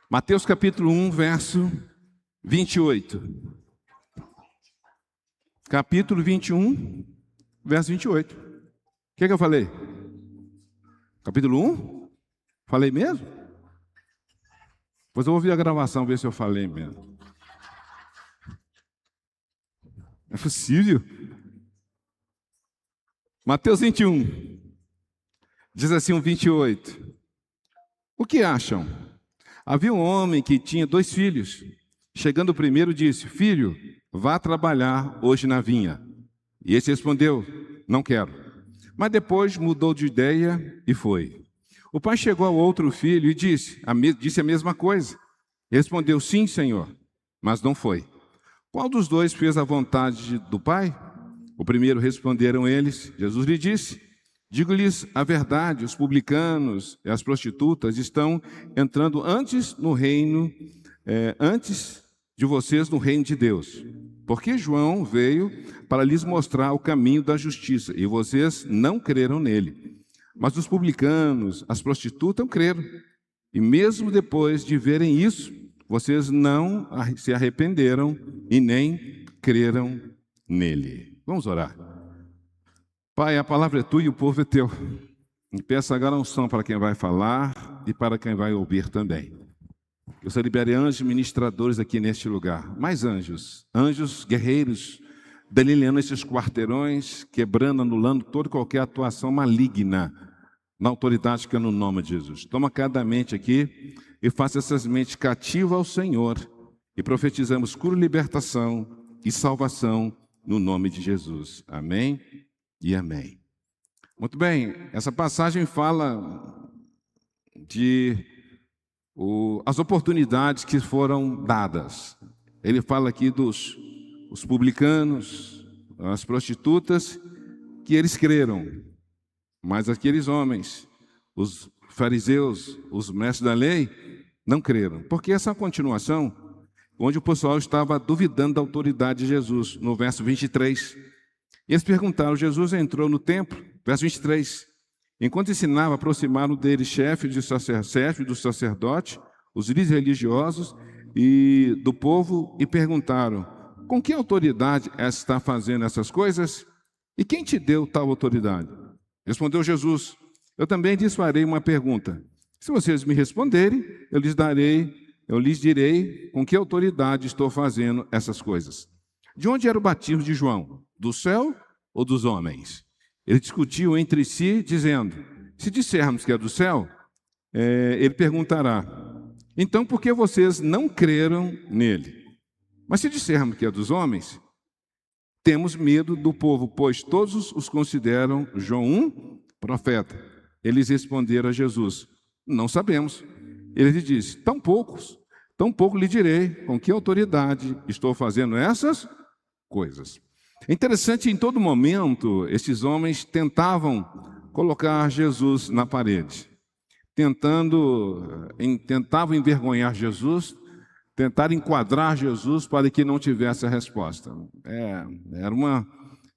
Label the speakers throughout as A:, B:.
A: Mateus capítulo 1, verso 28. Capítulo 21, verso 28. O que eu falei? Capítulo 1? Falei mesmo? Pois eu vou ouvir a gravação, ver se eu falei mesmo. É possível? Mateus 21, diz assim o 28. O que acham? Havia um homem que tinha 2 filhos. Chegando o primeiro, disse: Filho, vá trabalhar hoje na vinha. E esse respondeu: Não quero. Mas depois mudou de ideia e foi. O pai chegou ao outro filho e disse a mesma coisa. Respondeu: Sim, senhor, mas não foi. Qual dos 2 fez a vontade do pai? O primeiro, responderam eles. Jesus lhe disse: Digo-lhes a verdade, os publicanos e as prostitutas estão entrando antes de vocês no reino de Deus. Porque João veio para lhes mostrar o caminho da justiça, e vocês não creram nele. Mas os publicanos, as prostitutas, creram. E mesmo depois de verem isso, vocês não se arrependeram e nem creram nele. Vamos orar. Pai, a palavra é tua e o povo é teu. E peço agora unção para quem vai falar e para quem vai ouvir também. Eu só libere anjos ministradores aqui neste lugar. Mais anjos, anjos guerreiros, delineando esses quarteirões, quebrando, anulando toda e qualquer atuação maligna na autoridade que é no nome de Jesus. Toma cada mente aqui e faça essas mentes cativas ao Senhor. E profetizamos cura, libertação e salvação no nome de Jesus. Amém e amém. Muito bem, essa passagem fala de as oportunidades que foram dadas. Ele fala aqui dos publicanos, as prostitutas, que eles creram. Mas aqueles homens, os fariseus, os mestres da lei, não creram. Porque essa é a continuação, onde o pessoal estava duvidando da autoridade de Jesus, no verso 23. E eles perguntaram, Jesus entrou no templo, verso 23. Enquanto ensinava, aproximaram dele chefes do sacerdote, os líderes religiosos e do povo, e perguntaram, com que autoridade está fazendo essas coisas? E quem te deu tal autoridade? Respondeu Jesus, eu também lhes farei uma pergunta. Se vocês me responderem, eu lhes direi com que autoridade estou fazendo essas coisas. De onde era o batismo de João? Do céu ou dos homens? Eles discutiam entre si, dizendo, se dissermos que é do céu, ele perguntará, então por que vocês não creram nele? Mas se dissermos que é dos homens, temos medo do povo, pois todos os consideram João um profeta. Eles responderam a Jesus, não sabemos. Ele lhe disse, tão pouco lhe direi com que autoridade estou fazendo essas coisas. É interessante, em todo momento, esses homens tentavam colocar Jesus na parede, tentavam envergonhar Jesus, tentaram enquadrar Jesus para que não tivesse a resposta.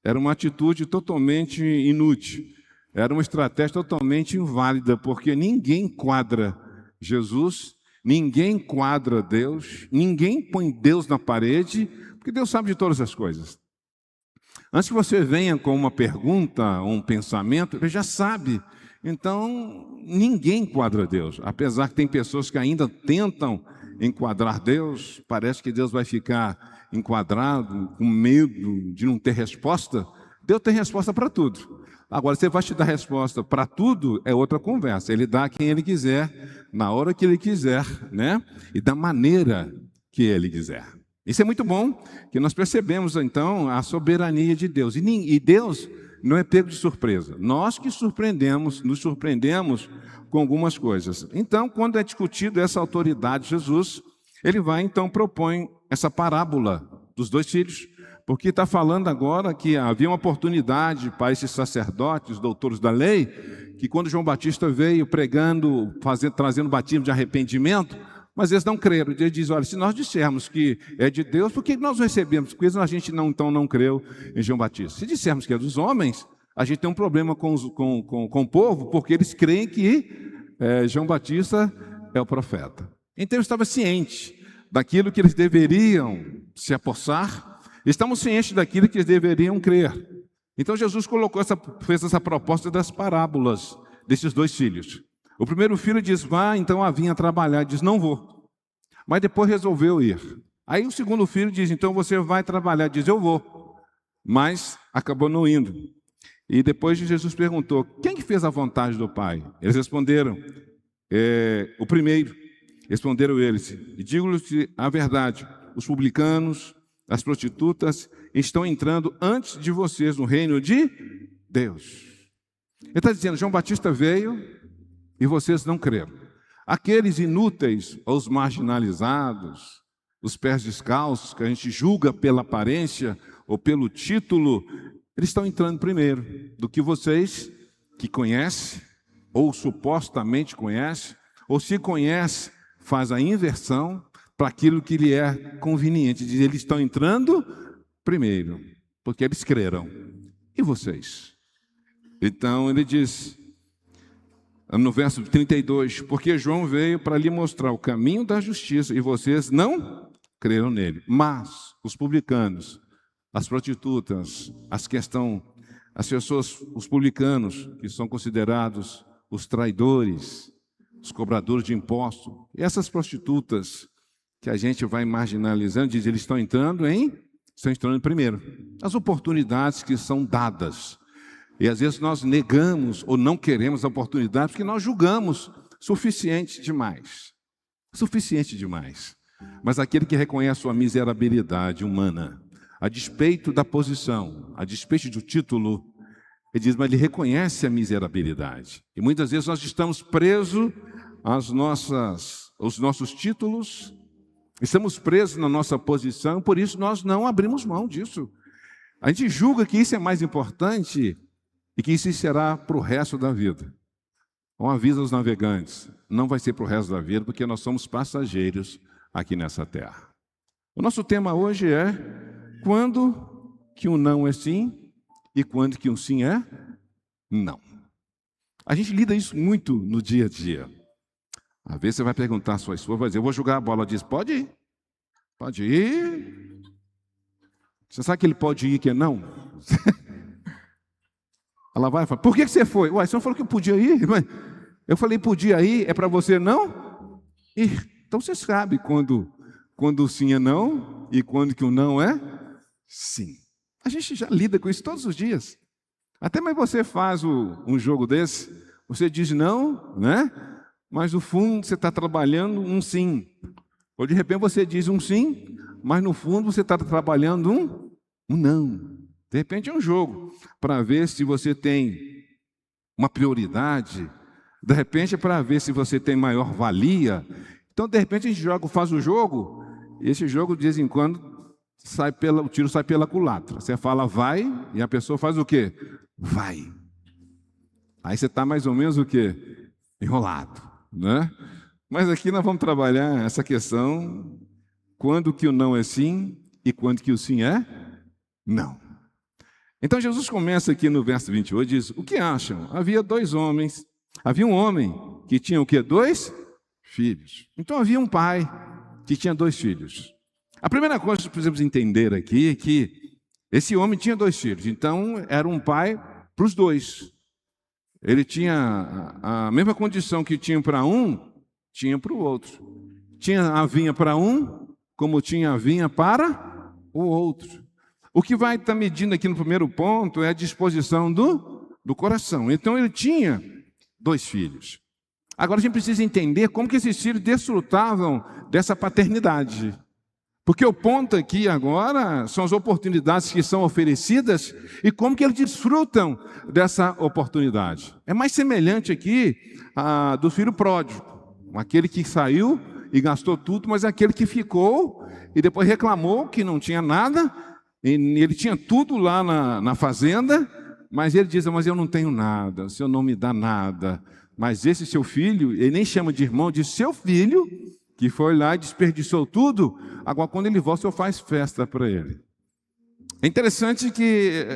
A: Era uma atitude totalmente inútil, era uma estratégia totalmente inválida, porque ninguém enquadra Jesus, ninguém enquadra Deus, ninguém põe Deus na parede, porque Deus sabe de todas as coisas. Antes que você venha com uma pergunta ou um pensamento, ele já sabe. Então, ninguém enquadra Deus. Apesar que tem pessoas que ainda tentam enquadrar Deus, parece que Deus vai ficar enquadrado, com medo de não ter resposta. Deus tem resposta para tudo. Agora, se ele vai te dar resposta para tudo, é outra conversa. Ele dá a quem ele quiser, na hora que ele quiser, né? E da maneira que ele quiser. Isso é muito bom, que nós percebemos, então, a soberania de Deus. E Deus não é pego de surpresa. Nós que nos surpreendemos com algumas coisas. Então, quando é discutido essa autoridade de Jesus, ele vai, então, propõe essa parábola dos 2 filhos, porque está falando agora que havia uma oportunidade para esses sacerdotes, doutores da lei, que quando João Batista veio pregando, trazendo batismo de arrependimento, mas eles não creram. Ele diz, olha, se nós dissermos que é de Deus, por que nós recebemos? Por que a gente não creu em João Batista? Se dissermos que é dos homens, a gente tem um problema com o povo, porque eles creem que João Batista é o profeta. Então, estava ciente daquilo que eles deveriam se apossar, estavam cientes daquilo que eles deveriam crer. Então, Jesus fez essa proposta das parábolas desses dois filhos. O primeiro filho diz, vá então a vinha trabalhar, diz, não vou. Mas depois resolveu ir. Aí o segundo filho diz, então você vai trabalhar, diz, eu vou. Mas acabou não indo. E depois Jesus perguntou, quem que fez a vontade do Pai? Eles responderam, o primeiro. Responderam eles, e digo-lhes a verdade, os publicanos, as prostitutas, estão entrando antes de vocês no reino de Deus. Ele está dizendo, João Batista veio e vocês não creram. Aqueles inúteis, os marginalizados, os pés descalços, que a gente julga pela aparência ou pelo título, eles estão entrando primeiro do que vocês que conhecem, ou supostamente conhecem, ou se conhecem, faz a inversão para aquilo que lhe é conveniente. Diz, eles estão entrando primeiro, porque eles creram. E vocês? Então ele diz, no verso 32, porque João veio para lhe mostrar o caminho da justiça e vocês não creram nele. Mas os publicanos, as prostitutas, as pessoas, os publicanos, que são considerados os traidores, os cobradores de impostos, e essas prostitutas que a gente vai marginalizando, diz, eles estão entrando primeiro. As oportunidades que são dadas. E às vezes nós negamos ou não queremos a oportunidade porque nós julgamos suficiente demais. Suficiente demais. Mas aquele que reconhece a sua miserabilidade humana, a despeito da posição, a despeito do título, ele diz, mas ele reconhece a miserabilidade. E muitas vezes nós estamos presos aos nossos títulos, estamos presos na nossa posição, por isso nós não abrimos mão disso. A gente julga que isso é mais importante e que isso será para o resto da vida. Um aviso aos navegantes, não vai ser para o resto da vida, porque nós somos passageiros aqui nessa terra. O nosso tema hoje é quando que um não é sim e quando que um sim é não. A gente lida isso muito no dia a dia. Às vezes você vai perguntar à sua esposa, vai dizer, eu vou jogar a bola. Ela diz, pode ir. Pode ir. Você sabe que ele pode ir que é não? Ela vai falar, por que você foi? Uai, o senhor falou que eu podia ir? Eu falei, podia ir, é para você não ir. Então você sabe quando o sim é não e quando que o não é sim. A gente já lida com isso todos os dias. Até mas você faz um jogo desse, você diz não, né? Mas no fundo você está trabalhando um sim. Ou de repente você diz um sim, mas no fundo você está trabalhando um não. De repente é um jogo para ver se você tem uma prioridade. De repente é para ver se você tem maior valia. Então de repente a gente faz o jogo, e esse jogo de vez em quando o tiro sai pela culatra. Você fala vai e a pessoa faz o quê? Vai. Aí você está mais ou menos o quê? Enrolado, né? Mas aqui nós vamos trabalhar essa questão, quando que o não é sim e quando que o sim é não. Então Jesus começa aqui no verso 28, diz, o que acham? Havia um homem que tinha o quê? 2 filhos. Então havia um pai que tinha 2 filhos. A primeira coisa que precisamos entender aqui é que esse homem tinha 2 filhos, então era um pai para os 2. Ele tinha a mesma condição que tinha para um, tinha para o outro. Tinha a vinha para um, como tinha a vinha para o outro. O que vai estar medindo aqui no primeiro ponto é a disposição do coração. Então ele tinha 2 filhos. Agora a gente precisa entender como que esses filhos desfrutavam dessa paternidade. Porque o ponto aqui agora são as oportunidades que são oferecidas e como que eles desfrutam dessa oportunidade. É mais semelhante aqui do filho pródigo, aquele que saiu e gastou tudo, mas aquele que ficou e depois reclamou que não tinha nada, e ele tinha tudo lá na fazenda, mas ele diz, mas eu não tenho nada, o senhor não me dá nada. Mas esse seu filho, ele nem chama de irmão, diz seu filho, que foi lá e desperdiçou tudo, agora quando ele volta, o senhor faz festa para ele. É interessante que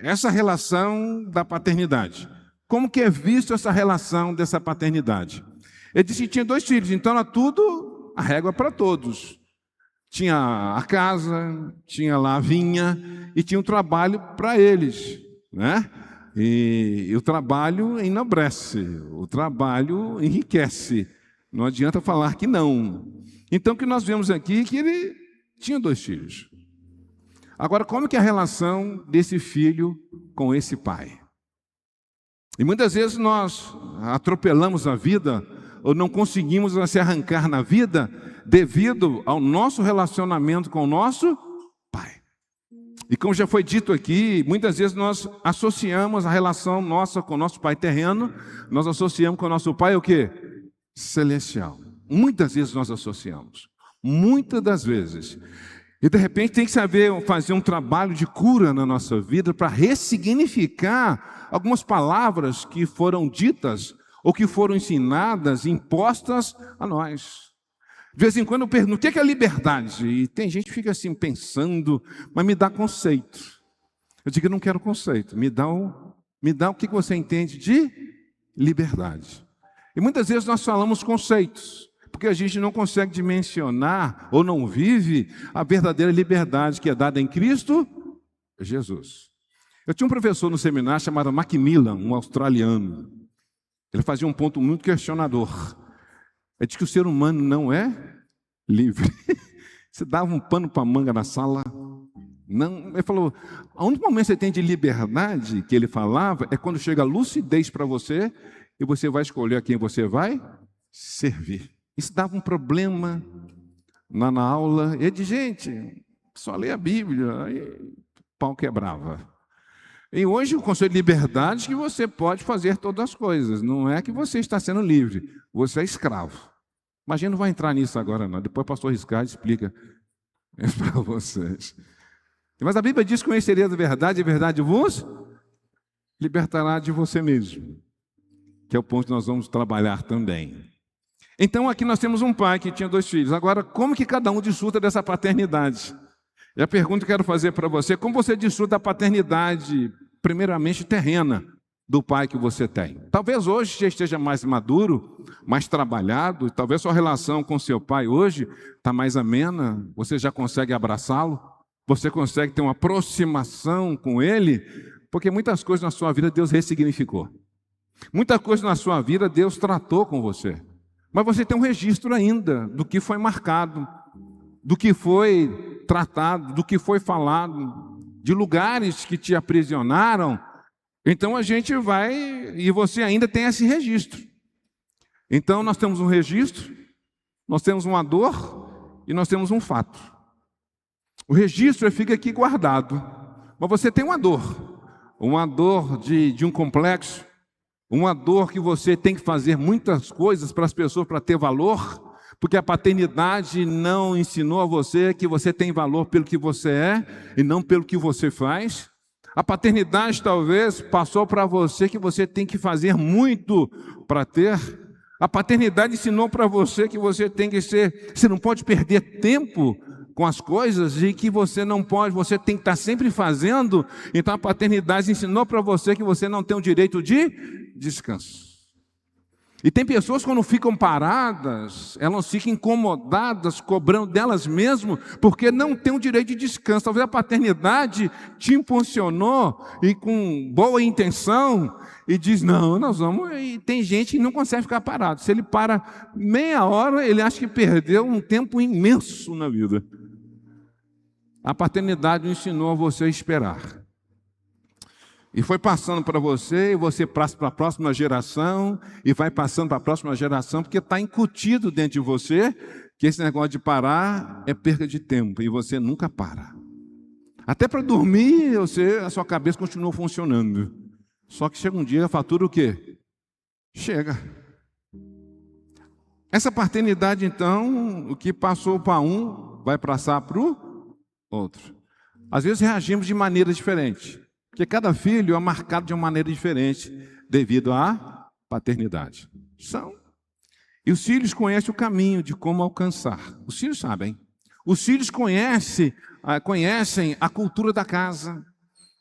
A: essa relação da paternidade, como que é visto essa relação dessa paternidade? Ele disse que tinha 2 filhos, então era tudo a régua para todos. Tinha a casa, tinha lá a vinha e tinha o trabalho para eles, né? E o trabalho enobrece, o trabalho enriquece. Não adianta falar que não. Então, o que nós vemos aqui é que ele tinha 2 filhos. Agora, como que é a relação desse filho com esse pai? E muitas vezes nós atropelamos a vida ou não conseguimos se arrancar na vida devido ao nosso relacionamento com o nosso pai. E como já foi dito aqui, muitas vezes nós associamos a relação nossa com o nosso pai terreno, nós associamos com o nosso pai o quê? Celestial. Muitas vezes nós associamos. Muitas das vezes. E de repente tem que saber fazer um trabalho de cura na nossa vida para ressignificar algumas palavras que foram ditas ou que foram ensinadas, impostas a nós. De vez em quando eu pergunto, o que é liberdade? E tem gente que fica assim pensando, mas me dá conceito. Eu digo, eu não quero conceito, me dá o que você entende de liberdade. E muitas vezes nós falamos conceitos, porque a gente não consegue dimensionar ou não vive a verdadeira liberdade que é dada em Cristo Jesus. Eu tinha um professor no seminário chamado Macmillan, um australiano. Ele fazia um ponto muito questionador. Ele diz que o ser humano não é livre. Você dava um pano para a manga na sala. Não, ele falou, o único momento que você tem de liberdade, que ele falava, é quando chega a lucidez para você e você vai escolher a quem você vai servir. Isso dava um problema na aula. Ele diz, gente, só lê a Bíblia. Aí o pau quebrava. E hoje o conceito de liberdade é que você pode fazer todas as coisas. Não é que você está sendo livre, você é escravo. Mas a gente não vai entrar nisso agora, não. Depois o pastor Riscard explica isso para vocês. Mas a Bíblia diz que conheceria a verdade vos libertará de você mesmo. Que é o ponto que nós vamos trabalhar também. Então aqui nós temos um pai que tinha 2 filhos. Agora, como que cada um desfruta dessa paternidade? E a pergunta que eu quero fazer para você, como você desfruta da paternidade, primeiramente terrena, do pai que você tem? Talvez hoje já esteja mais maduro, mais trabalhado, talvez sua relação com seu pai hoje está mais amena, você já consegue abraçá-lo, você consegue ter uma aproximação com ele, porque muitas coisas na sua vida Deus ressignificou. Muita coisa na sua vida Deus tratou com você. Mas você tem um registro ainda do que foi marcado, do que foi tratado, do que foi falado, de lugares que te aprisionaram. Então a gente vai, e você ainda tem esse registro. Então nós temos um registro, nós temos uma dor e nós temos um fato. O registro fica aqui guardado, mas você tem uma dor de um complexo, uma dor que você tem que fazer muitas coisas para as pessoas para ter valor, porque a paternidade não ensinou a você que você tem valor pelo que você é e não pelo que você faz. A paternidade talvez passou para você que você tem que fazer muito para ter. A paternidade ensinou para você que você tem que ser, você não pode perder tempo com as coisas e que você não pode, você tem que estar sempre fazendo. Então a paternidade ensinou para você que você não tem o direito de descanso. E tem pessoas quando ficam paradas, elas ficam incomodadas, cobrando delas mesmas, porque não tem o direito de descanso. Talvez a paternidade te impulsionou e com boa intenção, e diz, não, nós vamos... E tem gente que não consegue ficar parado. Se ele para meia hora, ele acha que perdeu um tempo imenso na vida. A paternidade ensinou a você a esperar. E foi passando para você, e você passa para a próxima geração, e vai passando para a próxima geração, porque está incutido dentro de você que esse negócio de parar é perda de tempo, e você nunca para. Até para dormir, a sua cabeça continua funcionando. Só que chega um dia, a fatura o quê? Chega. Essa paternidade, então, o que passou para um, vai passar para o outro. Às vezes reagimos de maneira diferente. Porque cada filho é marcado de uma maneira diferente devido à paternidade. E os filhos conhecem o caminho de como alcançar. Os filhos sabem. Os filhos conhecem a cultura da casa.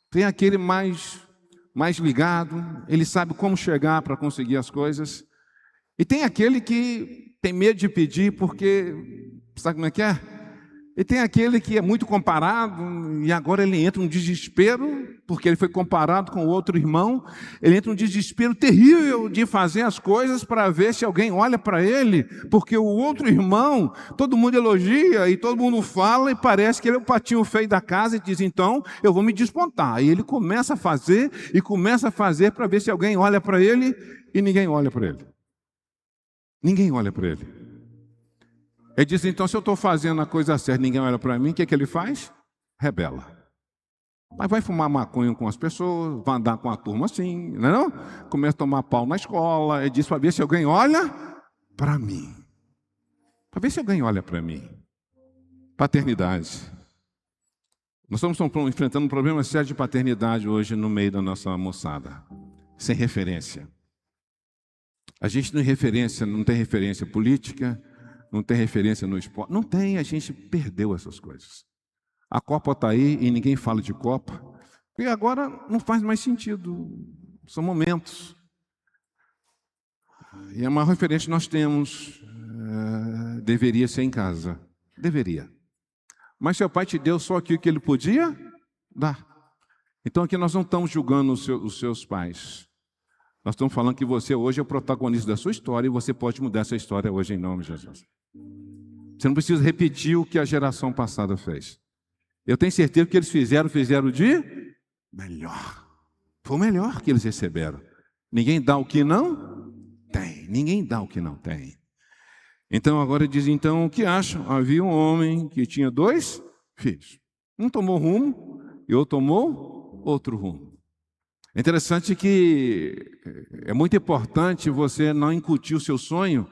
A: Tem aquele mais ligado, ele sabe como chegar para conseguir as coisas. E tem aquele que tem medo de pedir porque, sabe como é que é? E tem aquele que é muito comparado e agora ele entra num desespero, porque ele foi comparado com o outro irmão, ele entra num desespero terrível de fazer as coisas para ver se alguém olha para ele, porque o outro irmão, todo mundo elogia e todo mundo fala e parece que ele é o patinho feio da casa e diz, então eu vou me despontar. E ele começa a fazer para ver se alguém olha para ele e ninguém olha para ele. Ninguém olha para ele. Ele diz, então, se eu estou fazendo a coisa certa, ninguém olha para mim, o que é que ele faz? Rebela. Mas vai fumar maconha com as pessoas, vai andar com a turma assim, não é não? Começa a tomar pau na escola, ele diz para ver se alguém olha para mim. Para ver se alguém olha para mim. Paternidade. Nós estamos enfrentando um problema sério de paternidade hoje no meio da nossa moçada. Sem referência. A gente não tem referência política, não tem referência no esporte. Não tem, a gente perdeu essas coisas. A Copa está aí e ninguém fala de Copa. E agora não faz mais sentido. São momentos. E a maior referência que nós temos deveria ser em casa. Deveria. Mas seu pai te deu só aquilo que ele podia dar. Então aqui nós não estamos julgando os seus pais. Nós estamos falando que você hoje é o protagonista da sua história e você pode mudar essa história hoje em nome de Jesus. Você não precisa repetir o que a geração passada fez. Eu tenho certeza que eles fizeram de melhor. Foi o melhor que eles receberam. Ninguém dá o que não tem. Ninguém dá o que não tem. Então agora diz, então o que acham? Havia um homem que tinha 2 filhos. Um tomou rumo e outro tomou outro rumo. É interessante que é muito importante você não incutir o seu sonho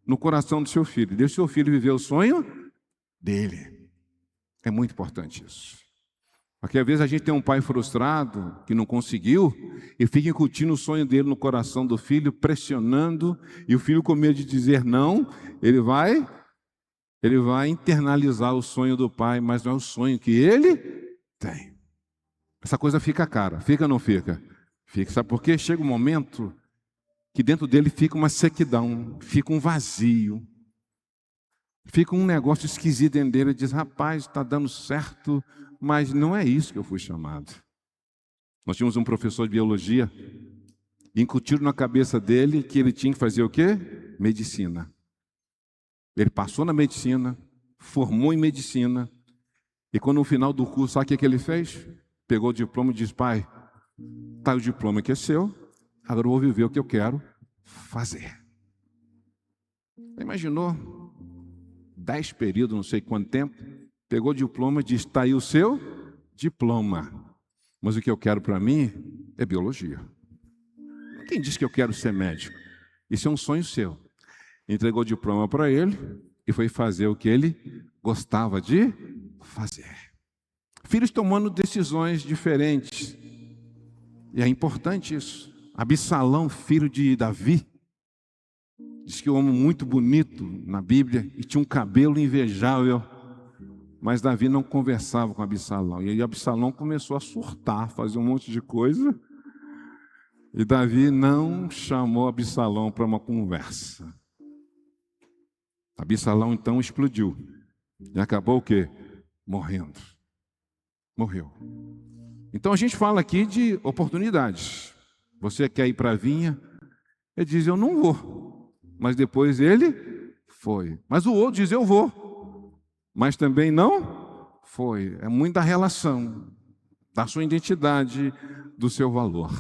A: no coração do seu filho. Deixe o seu filho viver o sonho dele. É muito importante isso. Porque às vezes a gente tem um pai frustrado que não conseguiu e fica incutindo o sonho dele no coração do filho, pressionando, e o filho com medo de dizer não, ele vai internalizar o sonho do pai, mas não é o sonho que ele tem. Essa coisa fica cara, fica ou não fica? Fica, sabe por quê? Chega um momento que dentro dele fica uma sequidão, fica um vazio, fica um negócio esquisito dentro dele. Ele diz, rapaz, está dando certo, mas não é isso que eu fui chamado. Nós tínhamos um professor de biologia, incutiram na cabeça dele que ele tinha que fazer o quê? Medicina. Ele passou na medicina, formou em medicina, e quando no final do curso, sabe o que ele fez? Pegou o diploma e disse, pai, está o diploma que é seu, agora eu vou viver o que eu quero fazer. Imaginou? 10 períodos, não sei quanto tempo, pegou o diploma e disse, está aí o seu diploma. Mas o que eu quero para mim é biologia. Quem disse que eu quero ser médico? Isso é um sonho seu. Entregou o diploma para ele e foi fazer o que ele gostava de fazer. Filhos tomando decisões diferentes. E é importante isso. Absalão, filho de Davi, diz que um homem muito bonito na Bíblia e tinha um cabelo invejável. Mas Davi não conversava com Absalão. E aí Absalão começou a surtar, fazer um monte de coisa. E Davi não chamou Absalão para uma conversa. Absalão então explodiu. E acabou o quê? Morrendo. Morreu. Então a gente fala aqui de oportunidades. Você quer ir para a vinha? Ele diz, eu não vou. Mas depois ele foi. Mas o outro diz, eu vou. Mas também não foi. É muito da relação, da sua identidade, do seu valor.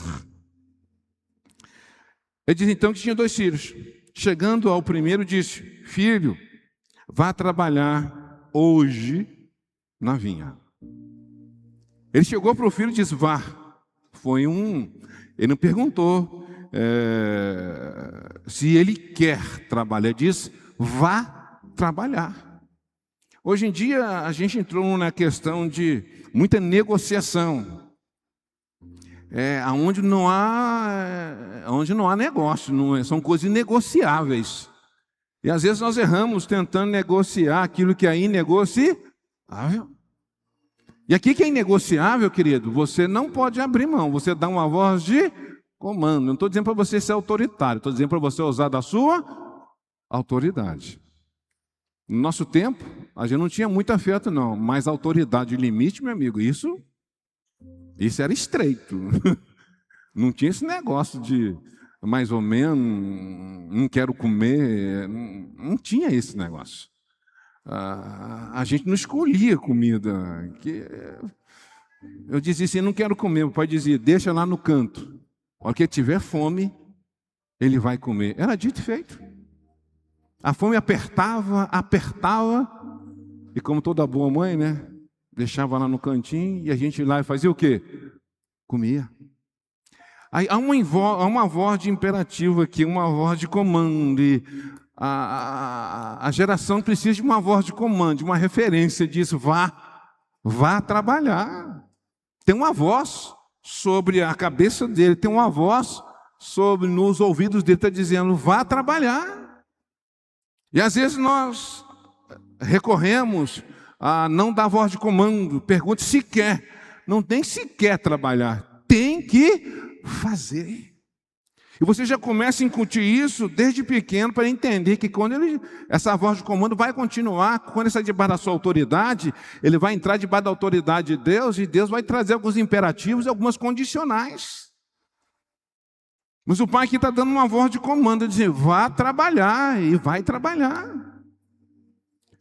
A: Ele diz então que tinha 2 filhos. Chegando ao primeiro, disse, filho, vá trabalhar hoje na vinha. Ele chegou para o filho e disse, vá. Ele não perguntou se ele quer trabalhar. Ele disse, vá trabalhar. Hoje em dia, a gente entrou na questão de muita negociação. Onde não há negócio, são coisas inegociáveis. E às vezes nós erramos tentando negociar aquilo que é inegociável. E aqui que é inegociável, querido, você não pode abrir mão, você dá uma voz de comando. Não estou dizendo para você ser autoritário, estou dizendo para você usar da sua autoridade. No nosso tempo, a gente não tinha muito afeto, não, mas autoridade e limite, meu amigo, isso era estreito. Não tinha esse negócio de mais ou menos, não quero comer, não tinha esse negócio. A gente não escolhia comida. Eu dizia assim, não quero comer, o pai dizia, deixa lá no canto. A hora que ele tiver fome, ele vai comer. Era dito e feito. A fome apertava, e como toda boa mãe, né? Deixava lá no cantinho, e a gente ia lá e fazia o quê? Comia. Aí, há uma voz de imperativo aqui, uma voz de comando. E a geração precisa de uma voz de comando, de uma referência disso. Vá trabalhar. Tem uma voz sobre a cabeça dele, tem uma voz nos ouvidos dele, está dizendo, vá trabalhar. E às vezes nós recorremos a não dar voz de comando, pergunte se quer. Não tem se quer trabalhar, tem que fazer. E você já começa a incutir isso desde pequeno para entender que quando essa voz de comando vai continuar, quando ele sai debaixo da sua autoridade, ele vai entrar debaixo da autoridade de Deus, e Deus vai trazer alguns imperativos e algumas condicionais. Mas o pai aqui está dando uma voz de comando, dizendo, vá trabalhar, e vai trabalhar.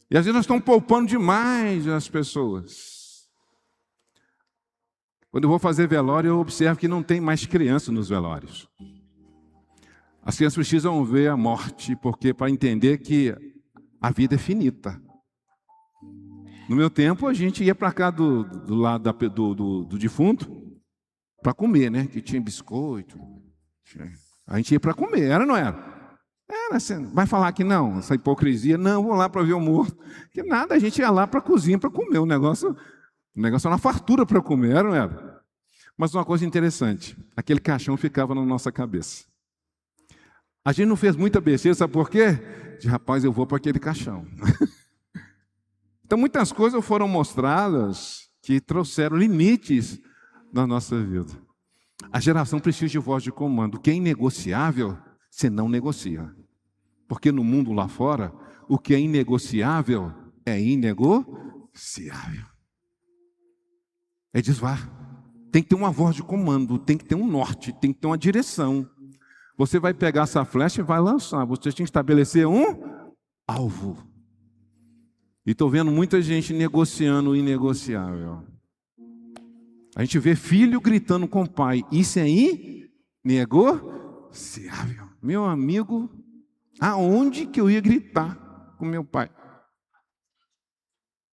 A: E às vezes nós estamos poupando demais as pessoas. Quando eu vou fazer velório, eu observo que não tem mais criança nos velórios. As crianças precisam ver a morte, porque para entender que a vida é finita. No meu tempo, a gente ia para cá do lado do defunto para comer, né? Que tinha biscoito. A gente ia para comer, era ou não era? Era assim, vai falar que não, essa hipocrisia, não, vou lá para ver o morto. Que nada, a gente ia lá para a cozinha para comer, o negócio era uma fartura para comer, era ou não era? Mas uma coisa interessante, aquele caixão ficava na nossa cabeça. A gente não fez muita besteira, sabe por quê? De rapaz, eu vou para aquele caixão. Então muitas coisas foram mostradas que trouxeram limites na nossa vida. A geração precisa de voz de comando. O que é inegociável, você não negocia. Porque no mundo lá fora, o que é inegociável é inegociável. É desvá. Tem que ter uma voz de comando, tem que ter um norte, tem que ter uma direção. Você vai pegar essa flecha e vai lançar. Você tem que estabelecer um alvo. E estou vendo muita gente negociando o inegociável. A gente vê filho gritando com o pai. Isso é inegociável. Meu amigo, aonde que eu ia gritar com meu pai?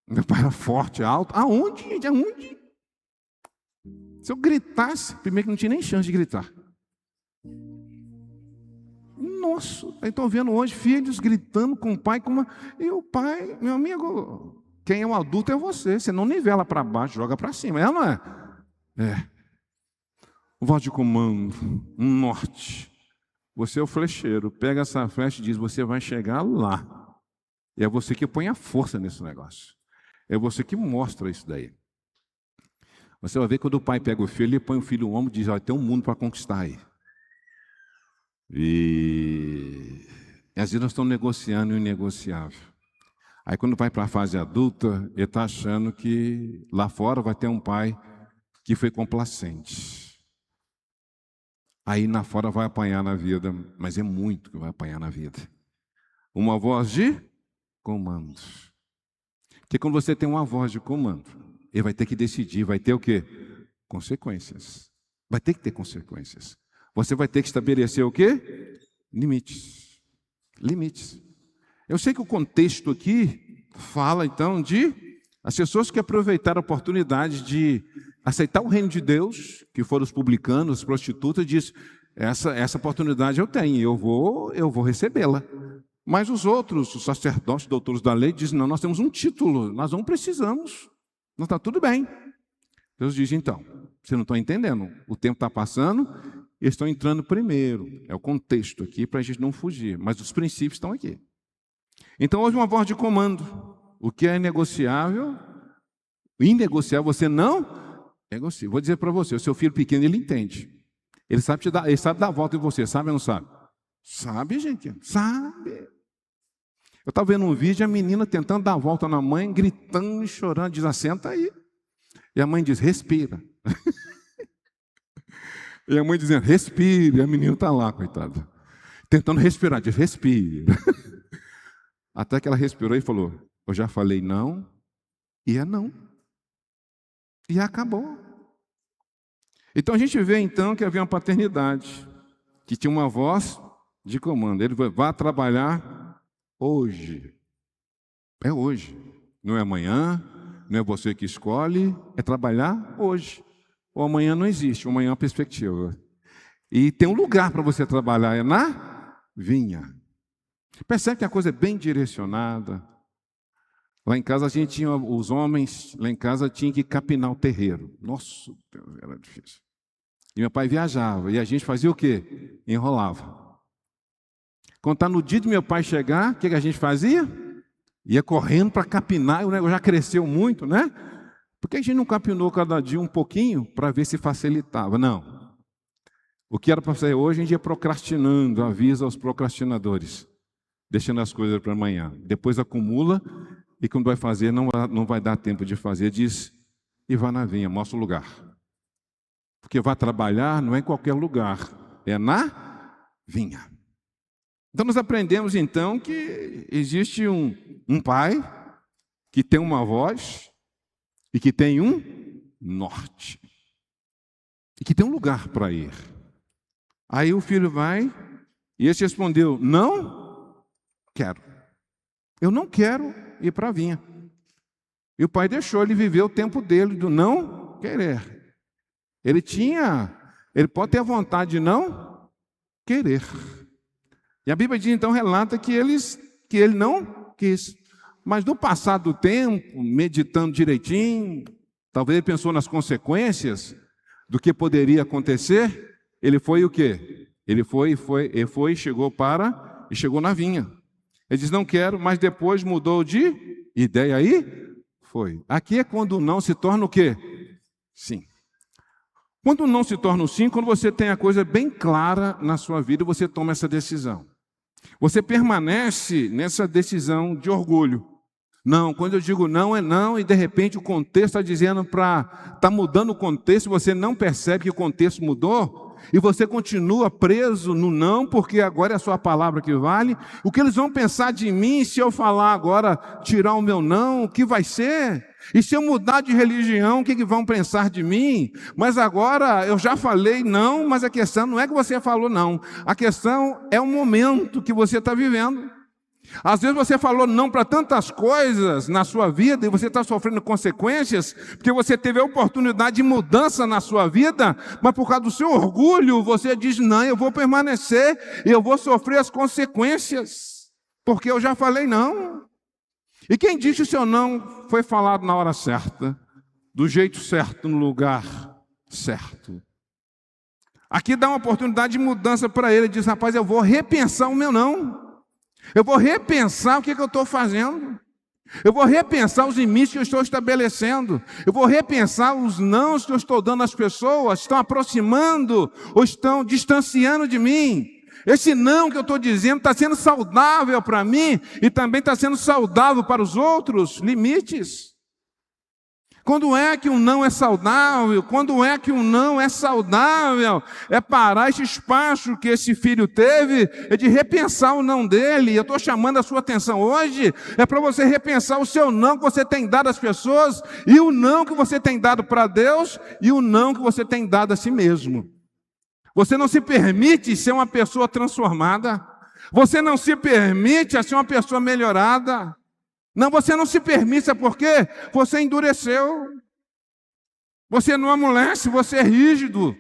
A: Meu pai era forte, alto. Aonde? Aonde? Se eu gritasse, primeiro que não tinha nem chance de gritar. Nossa, eu estou vendo hoje filhos gritando com o pai. E o pai, meu amigo, quem é um adulto é você. Você não nivela para baixo, joga para cima. É ou não é? É. Voz de comando, um norte. Você é o flecheiro. Pega essa flecha e diz, você vai chegar lá. E é você que põe a força nesse negócio. É você que mostra isso daí. Você vai ver quando o pai pega o filho, ele põe o filho no ombro e diz, olha, tem um mundo para conquistar aí. E às vezes nós estamos negociando o inegociável. Aí quando vai para a fase adulta, ele está achando que lá fora vai ter um pai que foi complacente. Aí na fora vai apanhar na vida, mas é muito que vai apanhar na vida. Uma voz de comando. Porque quando você tem uma voz de comando, ele vai ter que decidir, vai ter o quê? Consequências. Vai ter que ter consequências. Você vai ter que estabelecer o quê? Limites. Limites. Eu sei que o contexto aqui fala, então, de as pessoas que aproveitaram a oportunidade de aceitar o reino de Deus, que foram os publicanos, as prostitutas, diz, essa oportunidade eu tenho, eu vou recebê-la. Mas os outros, os sacerdotes, doutores da lei, dizem, não, nós temos um título, nós não precisamos, não está tudo bem. Deus diz, então, você não está entendendo, o tempo está passando, eles estão entrando primeiro, é o contexto aqui para a gente não fugir, mas os princípios estão aqui. Então houve uma voz de comando, o que é negociável, inegociável você não negocia. Vou dizer para você, o seu filho pequeno ele entende, ele sabe dar a volta em você, sabe ou não sabe? Sabe, gente, sabe. Eu estava vendo um vídeo, a menina tentando dar a volta na mãe, gritando e chorando, diz, assenta aí. E a mãe diz, respira. E a mãe dizendo, respire. E a menina está lá, coitada, tentando respirar, diz, respira. Até que ela respirou e falou, eu já falei não, e é não. E acabou. Então a gente vê então que havia uma paternidade, que tinha uma voz de comando. Ele vai trabalhar hoje. É hoje. Não é amanhã, não é você que escolhe, é trabalhar hoje. O amanhã não existe, o amanhã é uma perspectiva. E tem um lugar para você trabalhar, é na vinha. Percebe que a coisa é bem direcionada. Lá em casa a gente tinha, os homens, lá em casa tinha que capinar o terreiro. Nossa, Deus, era difícil. E meu pai viajava, e a gente fazia o quê? Enrolava. Quando está no dia de meu pai chegar, o que a gente fazia? Ia correndo para capinar, e o negócio já cresceu muito, né? Por que a gente não capinou cada dia um pouquinho para ver se facilitava? Não. O que era para fazer hoje, a gente ia procrastinando, avisa aos procrastinadores, deixando as coisas para amanhã. Depois acumula, e quando vai fazer, não vai dar tempo de fazer, diz, e vá na vinha, mostra o lugar. Porque vai trabalhar não é em qualquer lugar, é na vinha. Então nós aprendemos então que existe um pai que tem uma voz e que tem um norte. E que tem um lugar para ir. Aí o filho vai e esse respondeu, não quero. Eu não quero ir para a vinha. E o pai deixou ele viver o tempo dele do não querer. Ele pode ter a vontade de não querer. E a Bíblia diz, então, relata que ele não quis. Mas no passar do tempo, meditando direitinho, talvez ele pensou nas consequências do que poderia acontecer, ele foi o quê? Ele foi e chegou na vinha. Ele diz, não quero, mas depois mudou de ideia aí, foi. Aqui é quando o não se torna o quê? Sim. Quando não se torna um sim, quando você tem a coisa bem clara na sua vida, você toma essa decisão. Você permanece nessa decisão de orgulho. Não, quando eu digo não, é não, e de repente o contexto está dizendo está mudando o contexto, você não percebe que o contexto mudou, e você continua preso no não, porque agora é a sua palavra que vale. O que eles vão pensar de mim se eu falar agora, tirar o meu não, o que vai ser? E se eu mudar de religião, o que vão pensar de mim? Mas agora eu já falei não, mas a questão não é que você falou não. A questão é o momento que você está vivendo. Às vezes você falou não para tantas coisas na sua vida e você está sofrendo consequências, porque você teve a oportunidade de mudança na sua vida, mas por causa do seu orgulho, você diz, não, eu vou permanecer e eu vou sofrer as consequências, porque eu já falei não. E quem disse o seu não foi falado na hora certa, do jeito certo, no lugar certo. Aqui dá uma oportunidade de mudança para ele. Ele diz, rapaz, eu vou repensar o meu não. Eu vou repensar o que eu estou fazendo. Eu vou repensar os limites que eu estou estabelecendo. Eu vou repensar os nãos que eu estou dando às pessoas, estão aproximando ou estão distanciando de mim. Esse não que eu estou dizendo está sendo saudável para mim e também está sendo saudável para os outros. Limites. Quando é que um não é saudável? Quando é que um não é saudável? É parar esse espaço que esse filho teve, é de repensar o não dele. Eu estou chamando a sua atenção hoje, é para você repensar o seu não que você tem dado às pessoas, e o não que você tem dado para Deus, e o não que você tem dado a si mesmo. Você não se permite ser uma pessoa transformada. Você não se permite ser uma pessoa melhorada. Não, você não se permite, sabe por quê? Você endureceu. Você não amolece, você é rígido.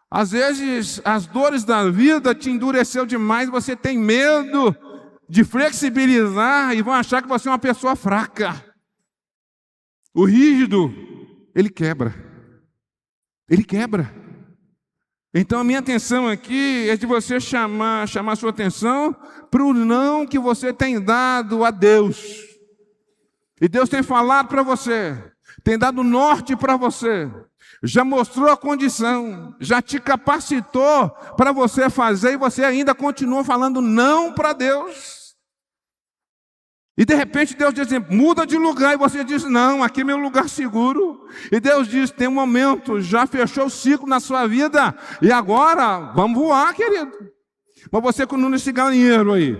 A: Às vezes, as dores da vida te endureceu demais, você tem medo de flexibilizar e vão achar que você é uma pessoa fraca. O rígido, ele quebra. Ele quebra. Então a minha atenção aqui é de você chamar a sua atenção para o não que você tem dado a Deus. E Deus tem falado para você, tem dado norte para você, já mostrou a condição, já te capacitou para você fazer e você ainda continua falando não para Deus. E de repente Deus diz assim, muda de lugar, e você diz, não, aqui é meu lugar seguro. E Deus diz, tem um momento, já fechou o ciclo na sua vida, e agora, vamos voar, querido. Mas você continua nesse galinheiro aí,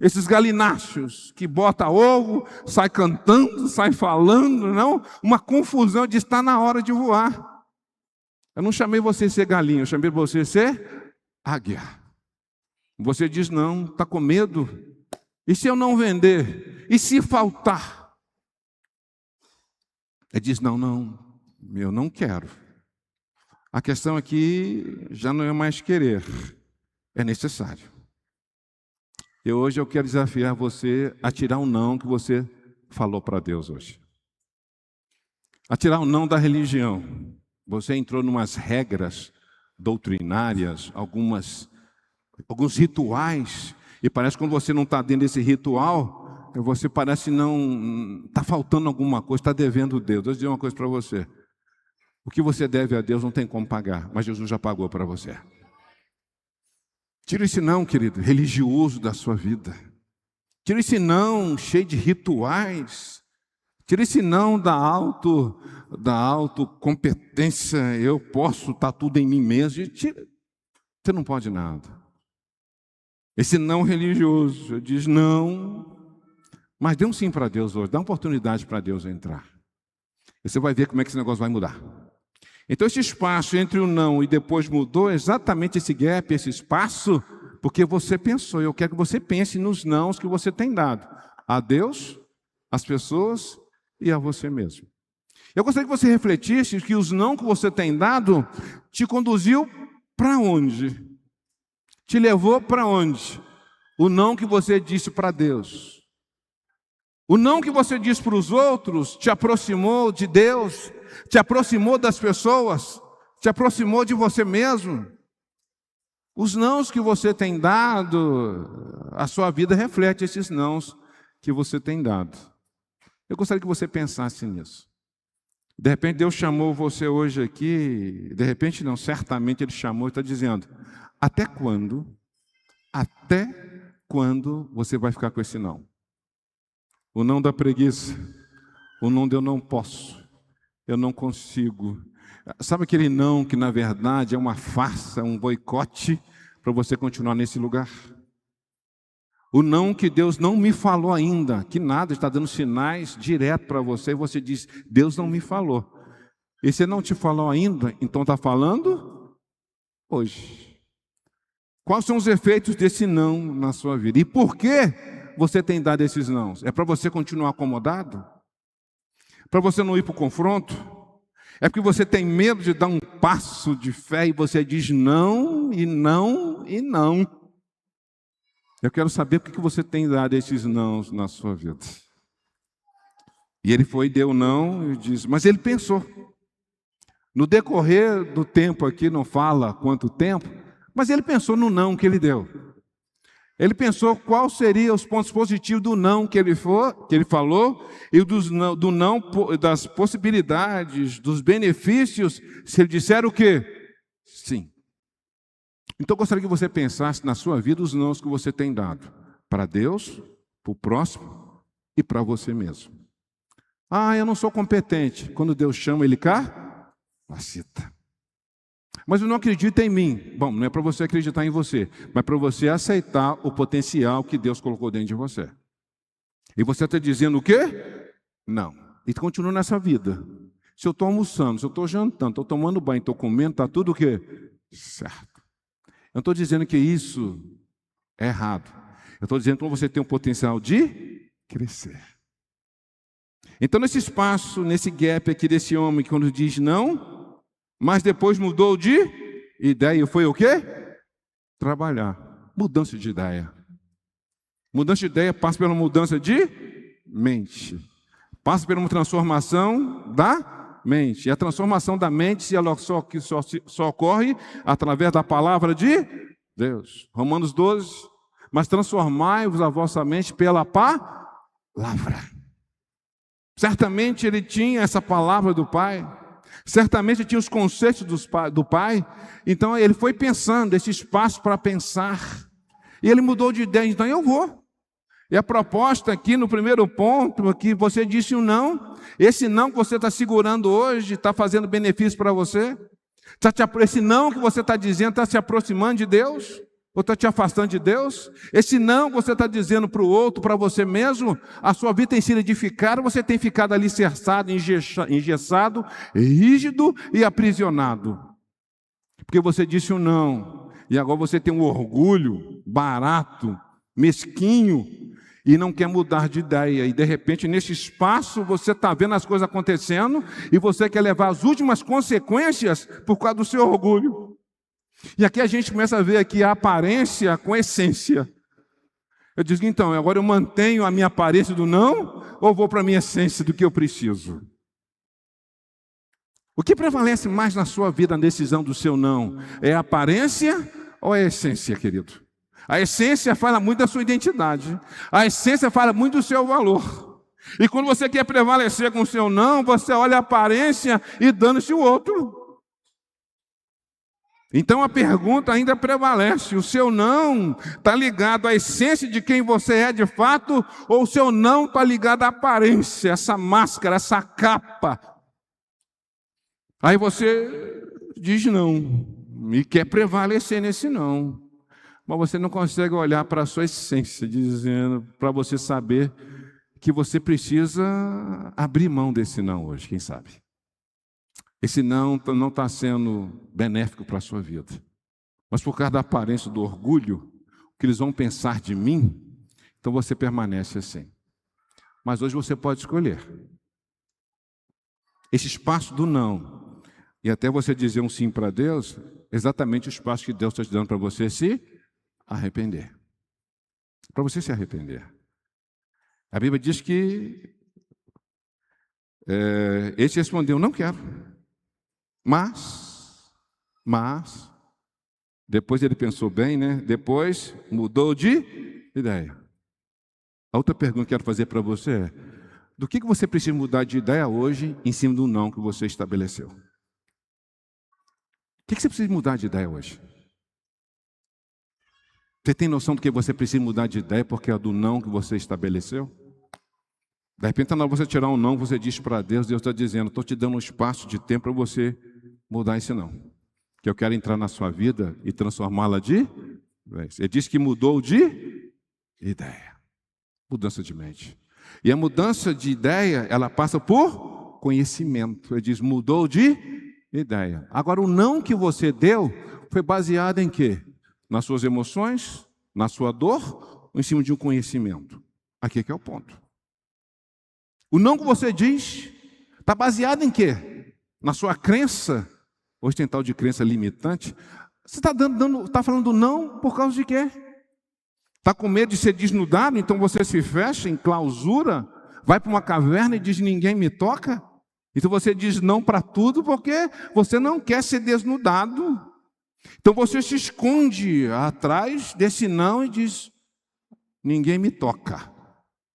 A: esses galináceos, que bota ovo, sai cantando, sai falando, não? Uma confusão de estar na hora de voar. Eu não chamei você de ser galinha, eu chamei você de ser águia. Você diz, não, está com medo? E se eu não vender? E se faltar? Ele diz, não, eu não quero. A questão aqui já não é mais querer, é necessário. E hoje eu quero desafiar você a tirar um não que você falou para Deus hoje. A tirar um não da religião. Você entrou em umas regras doutrinárias, alguns rituais, e parece que quando você não está dentro desse ritual, você parece não... está faltando alguma coisa, está devendo Deus. Deixa eu dizer uma coisa para você. O que você deve a Deus não tem como pagar, mas Jesus já pagou para você. Tira esse não, querido, religioso da sua vida. Tira esse não cheio de rituais. Tira esse não da autocompetência. Eu posso, está tudo em mim mesmo. Tira. Você não pode nada. Esse não religioso diz não, mas dê um sim para Deus hoje. Dá uma oportunidade para Deus entrar. E você vai ver como é que esse negócio vai mudar. Então esse espaço entre o não e depois mudou, exatamente esse gap, esse espaço, porque você pensou. Eu quero que você pense nos nãos que você tem dado. A Deus, às pessoas e a você mesmo. Eu gostaria que você refletisse que os não que você tem dado te conduziu para onde? Te levou para onde? O não que você disse para Deus. O não que você disse para os outros te aproximou de Deus, te aproximou das pessoas, te aproximou de você mesmo. Os nãos que você tem dado, a sua vida reflete esses nãos que você tem dado. Eu gostaria que você pensasse nisso. De repente Deus chamou você hoje aqui, de repente não, certamente Ele chamou e está dizendo, até quando você vai ficar com esse não? O não da preguiça, o não de eu não posso, eu não consigo. Sabe aquele não que na verdade é uma farsa, um boicote para você continuar nesse lugar? O não que Deus não me falou ainda, que nada, está dando sinais direto para você, e você diz, Deus não me falou. E se não te falou ainda, então está falando hoje. Quais são os efeitos desse não na sua vida? E por que você tem dado esses nãos? É para você continuar acomodado? Para você não ir para o confronto? É porque você tem medo de dar um passo de fé e você diz não, e não, e não. Eu quero saber por que você tem dado esses nãos na sua vida. E ele foi, deu não, e disse, mas ele pensou. No decorrer do tempo aqui, não fala quanto tempo, mas ele pensou no não que ele deu. Ele pensou qual seriam os pontos positivos do não que ele falou e do não, das possibilidades, dos benefícios, se ele disser o quê? Sim. Então eu gostaria que você pensasse na sua vida os nãos que você tem dado para Deus, para o próximo e para você mesmo. Ah, eu não sou competente. Quando Deus chama, ele capacita. Mas eu não acredito em mim. Bom, não é para você acreditar em você, mas para você aceitar o potencial que Deus colocou dentro de você. E você está dizendo o quê? Não. E continua nessa vida. Se eu estou almoçando, se eu estou jantando, estou tomando banho, estou comendo, está tudo o quê? Certo. Eu não estou dizendo que isso é errado. Eu estou dizendo que você tem um potencial de crescer. Então, nesse espaço, nesse gap aqui desse homem, que quando diz não, mas depois mudou de ideia, foi o quê? Trabalhar. Mudança de ideia. Mudança de ideia passa pela mudança de mente. Passa por uma transformação da mente. E a transformação da mente ela só ocorre através da palavra de Deus. Romanos 12. Mas transformai-vos a vossa mente pela palavra. Certamente ele tinha essa palavra do Pai. Certamente ele tinha os conceitos do Pai. Então ele foi pensando, esse espaço para pensar. E ele mudou de ideia. Então eu vou. E a proposta aqui no primeiro ponto, que você disse um não, esse não que você está segurando hoje, está fazendo benefício para você? Esse não que você está dizendo está se aproximando de Deus? Ou está te afastando de Deus? Esse não que você está dizendo para o outro, para você mesmo, a sua vida tem sido edificada, você tem ficado alicerçado, engessado, rígido e aprisionado. Porque você disse um não, e agora você tem um orgulho barato, mesquinho, e não quer mudar de ideia. E de repente, nesse espaço, você está vendo as coisas acontecendo, e você quer levar as últimas consequências por causa do seu orgulho. E aqui a gente começa a ver aqui a aparência com a essência. Eu digo, então, agora eu mantenho a minha aparência do não, ou vou para a minha essência do que eu preciso? O que prevalece mais na sua vida, na decisão do seu não? É a aparência ou é a essência, querido? A essência fala muito da sua identidade. A essência fala muito do seu valor. E quando você quer prevalecer com o seu não, você olha a aparência e dane-se o outro. Então a pergunta ainda prevalece: o seu não está ligado à essência de quem você é de fato, ou o seu não está ligado à aparência, essa máscara, essa capa? Aí você diz não, e quer prevalecer nesse não, mas você não consegue olhar para a sua essência, dizendo, para você saber que você precisa abrir mão desse não hoje, quem sabe? Esse não está sendo benéfico para a sua vida. Mas por causa da aparência do orgulho, o que eles vão pensar de mim, então você permanece assim. Mas hoje você pode escolher. Esse espaço do não, e até você dizer um sim para Deus, exatamente o espaço que Deus está te dando para você se arrepender. Para você se arrepender. A Bíblia diz que esse respondeu, não quero. Mas, depois ele pensou bem, né? Depois mudou de ideia. A outra pergunta que eu quero fazer para você é, do que você precisa mudar de ideia hoje em cima do não que você estabeleceu? O que você precisa mudar de ideia hoje? Você tem noção do que você precisa mudar de ideia porque é do não que você estabeleceu? De repente, na hora de você tirar um não, você diz para Deus, Deus está dizendo, estou te dando um espaço de tempo para você mudar esse não. Que eu quero entrar na sua vida e transformá-la de... Ele diz que mudou de ideia. Mudança de mente. E a mudança de ideia, ela passa por conhecimento. Ele diz, mudou de ideia. Agora, o não que você deu foi baseado em quê? Nas suas emoções, na sua dor, ou em cima de um conhecimento? Aqui é que é o ponto. O não que você diz está baseado em quê? Na sua crença. Hoje tem tal de crença limitante. Você está falando não por causa de quê? Está com medo de ser desnudado, então você se fecha em clausura, vai para uma caverna e diz ninguém me toca? Então você diz não para tudo porque você não quer ser desnudado. Então você se esconde atrás desse não e diz ninguém me toca.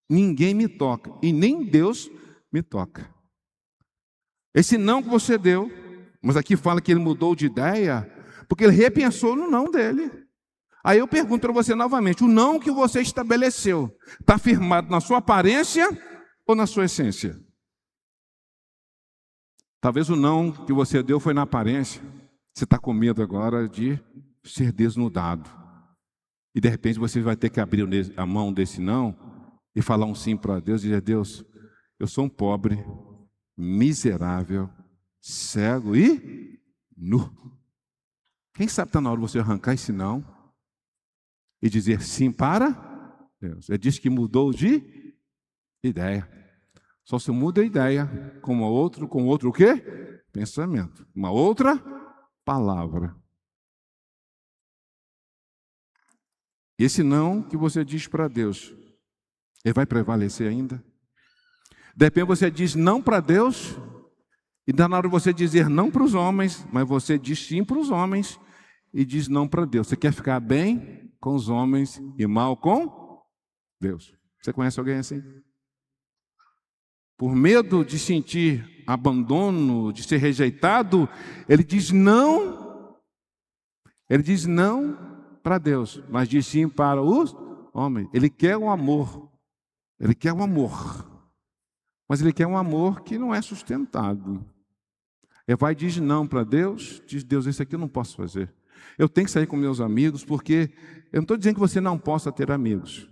A: Ninguém me toca. E nem Deus me toca. Esse não que você deu, mas aqui fala que ele mudou de ideia, porque ele repensou no não dele. Aí eu pergunto para você novamente, o não que você estabeleceu, está firmado na sua aparência ou na sua essência? Talvez o não que você deu foi na aparência. Você está com medo agora de ser desnudado. E de repente você vai ter que abrir a mão desse não e falar um sim para Deus e dizer, Deus, eu sou um pobre, miserável, cego e nu. Quem sabe está na hora de você arrancar esse não e dizer sim para Deus. Ele diz que mudou de ideia. Só se muda a ideia com outro o quê? Pensamento. Uma outra palavra. Esse não que você diz para Deus, ele vai prevalecer ainda? De repente você diz não para Deus, e dá na hora de você dizer não para os homens, mas você diz sim para os homens, e diz não para Deus. Você quer ficar bem com os homens e mal com Deus. Você conhece alguém assim? Por medo de sentir abandono, de ser rejeitado, ele diz não para Deus, mas diz sim para os homem. Ele quer o amor. Ele quer o amor. Mas ele quer um amor que não é sustentado. Vai e diz não para Deus, diz: Deus, isso aqui eu não posso fazer. Eu tenho que sair com meus amigos, porque eu não estou dizendo que você não possa ter amigos.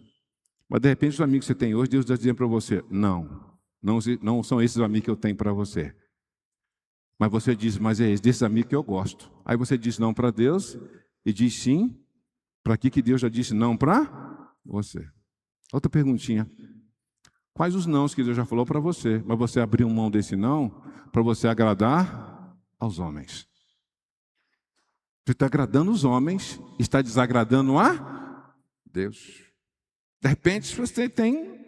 A: Mas de repente os amigos que você tem hoje, Deus está dizendo para você: não são esses amigos que eu tenho para você. Mas você diz: mas é desses amigos que eu gosto. Aí você diz não para Deus e diz sim para aqui que Deus já disse não para você. Outra perguntinha. Quais os nãos que Deus já falou para você, mas você abriu mão desse não para você agradar aos homens? Você está agradando os homens, está desagradando a Deus. De repente você tem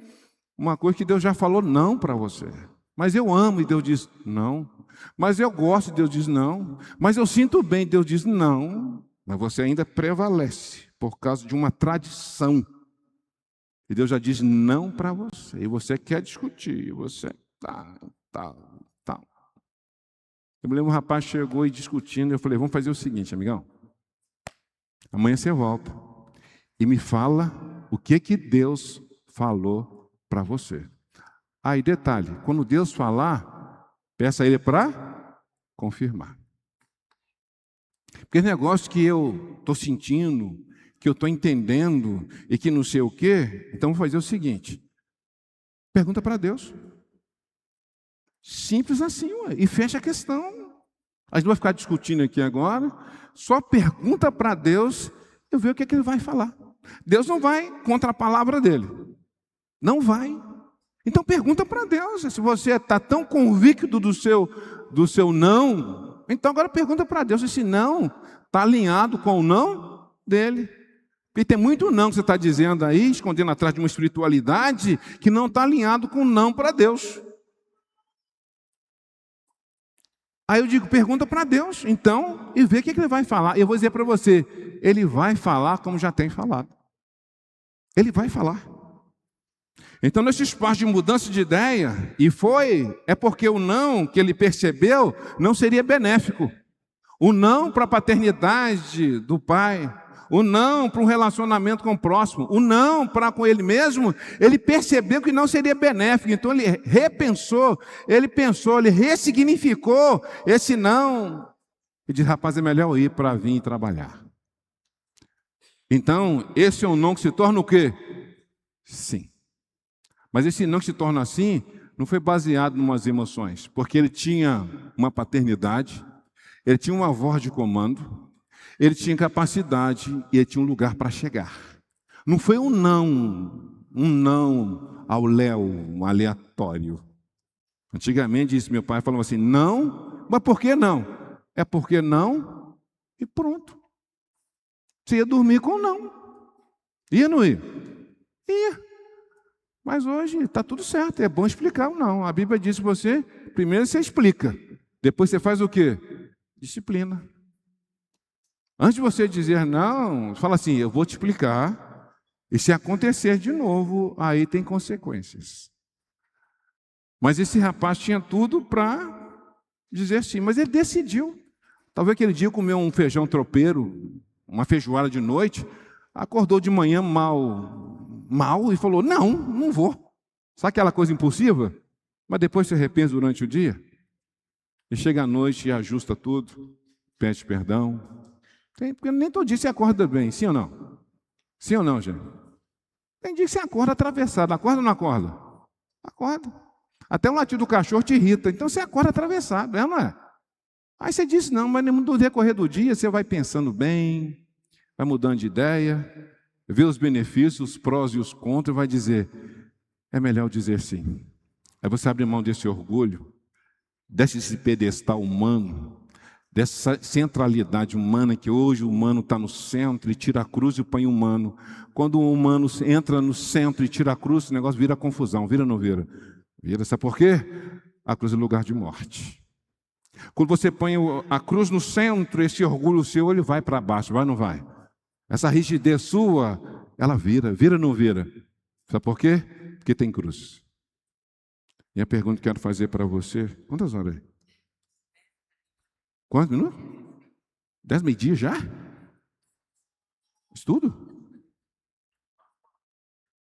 A: uma coisa que Deus já falou não para você. Mas eu amo e Deus diz não. Mas eu gosto e Deus diz não. Mas eu sinto bem e Deus diz não. Mas você ainda prevalece por causa de uma tradição. E Deus já diz não para você. E você quer discutir. E você tá. Eu me lembro, um rapaz chegou e discutindo. Eu falei: vamos fazer o seguinte, amigão. Amanhã você volta e me fala o que Deus falou para você. Aí, detalhe, quando Deus falar, peça a Ele para confirmar. Porque negócio que eu estou sentindo, que eu estou entendendo e que não sei o quê, então vou fazer o seguinte: pergunta para Deus. Simples assim, ué, e fecha a questão. A gente não vai ficar discutindo aqui agora, só pergunta para Deus e vê o que Ele vai falar. Deus não vai contra a palavra dele. Não vai. Então pergunta para Deus. Se você está tão convicto do seu não, então agora pergunta para Deus se esse não está alinhado com o não dele. Porque tem muito não que você está dizendo aí, escondendo atrás de uma espiritualidade que não está alinhado com o não para Deus. Aí eu digo: pergunta para Deus, então, e vê o que Ele vai falar. E eu vou dizer para você: Ele vai falar como já tem falado. Ele vai falar. Então, nesse espaço de mudança de ideia, é porque o não que ele percebeu não seria benéfico. O não para a paternidade do pai, o não para um relacionamento com o próximo, o não para com ele mesmo, ele percebeu que não seria benéfico. Então ele repensou, ele ressignificou esse não. E disse: rapaz, é melhor eu ir para vir trabalhar. Então, esse é um não que se torna o quê? Sim. Mas esse não que se torna assim, não foi baseado em umas emoções, porque ele tinha uma paternidade, ele tinha uma voz de comando, ele tinha capacidade e ele tinha um lugar para chegar. Não foi um não ao léu, um aleatório. Antigamente, disse meu pai, falava assim: não, mas por que não? É porque não e pronto. Você ia dormir com não. Ia ou não ia? Ia. Mas hoje está tudo certo, é bom explicar ou não. A Bíblia diz que você, primeiro você explica, depois você faz o quê? Disciplina. Antes de você dizer não, fala assim: eu vou te explicar, e se acontecer de novo, aí tem consequências. Mas esse rapaz tinha tudo para dizer sim, mas ele decidiu. Talvez aquele dia comeu um feijão tropeiro, uma feijoada de noite, acordou de manhã mal e falou: não vou. Sabe aquela coisa impulsiva? Mas depois se arrepende durante o dia. E chega à noite e ajusta tudo, pede perdão. Porque nem todo dia você acorda bem, sim ou não? Sim ou não, gente? Tem dia que você acorda atravessado. Acorda ou não acorda? Acorda. Até o latido do cachorro te irrita. Então você acorda atravessado, não é? Aí você diz não, mas no decorrer do dia você vai pensando bem, vai mudando de ideia, vê os benefícios, os prós e os contras, e vai dizer: é melhor dizer sim. Aí você abre mão desse orgulho, desse pedestal humano, dessa centralidade humana, que hoje o humano está no centro e tira a cruz e põe o humano. Quando o humano entra no centro e tira a cruz, o negócio vira confusão. Vira ou não vira? Vira, sabe por quê? A cruz é lugar de morte. Quando você põe a cruz no centro, esse orgulho seu, ele vai para baixo, vai ou não vai? Essa rigidez sua, ela vira ou não vira? Sabe por quê? Porque tem cruz. E a pergunta que eu quero fazer para você: quantas horas aí? Quantos minutos? 10 meio-dia já? Estudo?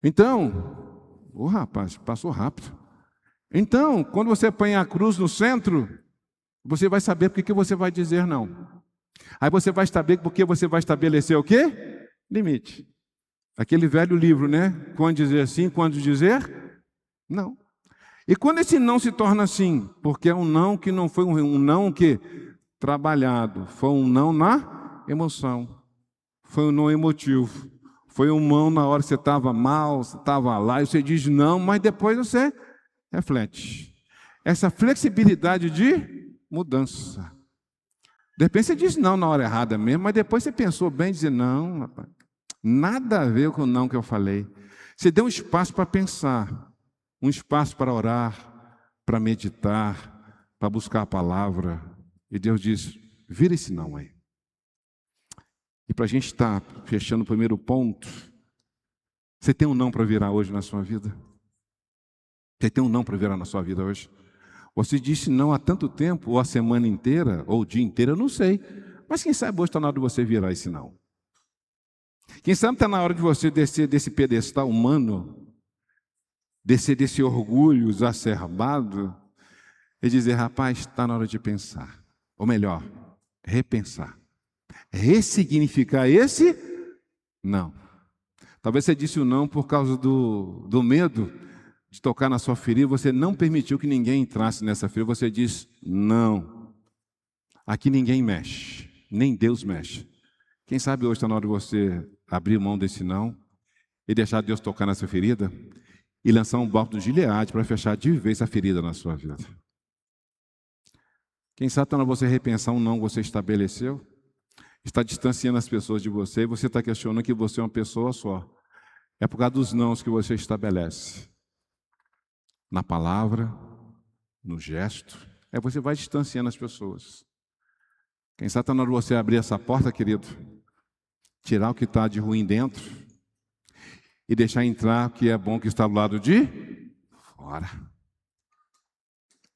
A: Então, o rapaz, passou rápido. Então, quando você põe a cruz no centro, você vai saber por que você vai dizer não. Aí você vai saber por que você vai estabelecer o quê? Limite. Aquele velho livro, né? Quando dizer sim, quando dizer não. E quando esse não se torna assim, porque é um não que não foi um não que trabalhado, foi um não na emoção, foi um não emotivo, foi um não na hora que você estava mal, você estava lá, e você diz não, mas depois você reflete. Essa flexibilidade de mudança. De repente você diz não na hora errada mesmo, mas depois você pensou bem e diz não, rapaz, nada a ver com o não que eu falei. Você deu um espaço para pensar, um espaço para orar, para meditar, para buscar a palavra. E Deus diz, vira esse não aí. E para a gente estar fechando o primeiro ponto, você tem um não para virar hoje na sua vida? Você tem um não para virar na sua vida hoje? Você disse não há tanto tempo, ou a semana inteira, ou o dia inteiro, eu não sei. Mas quem sabe hoje está na hora de você virar esse não. Quem sabe está na hora de você descer desse pedestal humano, descer desse orgulho exacerbado, e dizer, rapaz, está na hora de pensar. Ou melhor, repensar. Ressignificar esse não. Talvez você disse o não por causa do medo de tocar na sua ferida, você não permitiu que ninguém entrasse nessa ferida, você diz, não, aqui ninguém mexe, nem Deus mexe. Quem sabe hoje está na hora de você abrir mão desse não e deixar Deus tocar nessa ferida e lançar um balde de Gileade para fechar de vez a ferida na sua vida. Quem sabe está na hora de você repensar um não que você estabeleceu, está distanciando as pessoas de você e você está questionando que você é uma pessoa só. É por causa dos nãos que você estabelece. Na palavra, no gesto, você vai distanciando as pessoas. Quem sabe está na hora de você abrir essa porta, querido, tirar o que está de ruim dentro e deixar entrar o que é bom que está do lado de fora.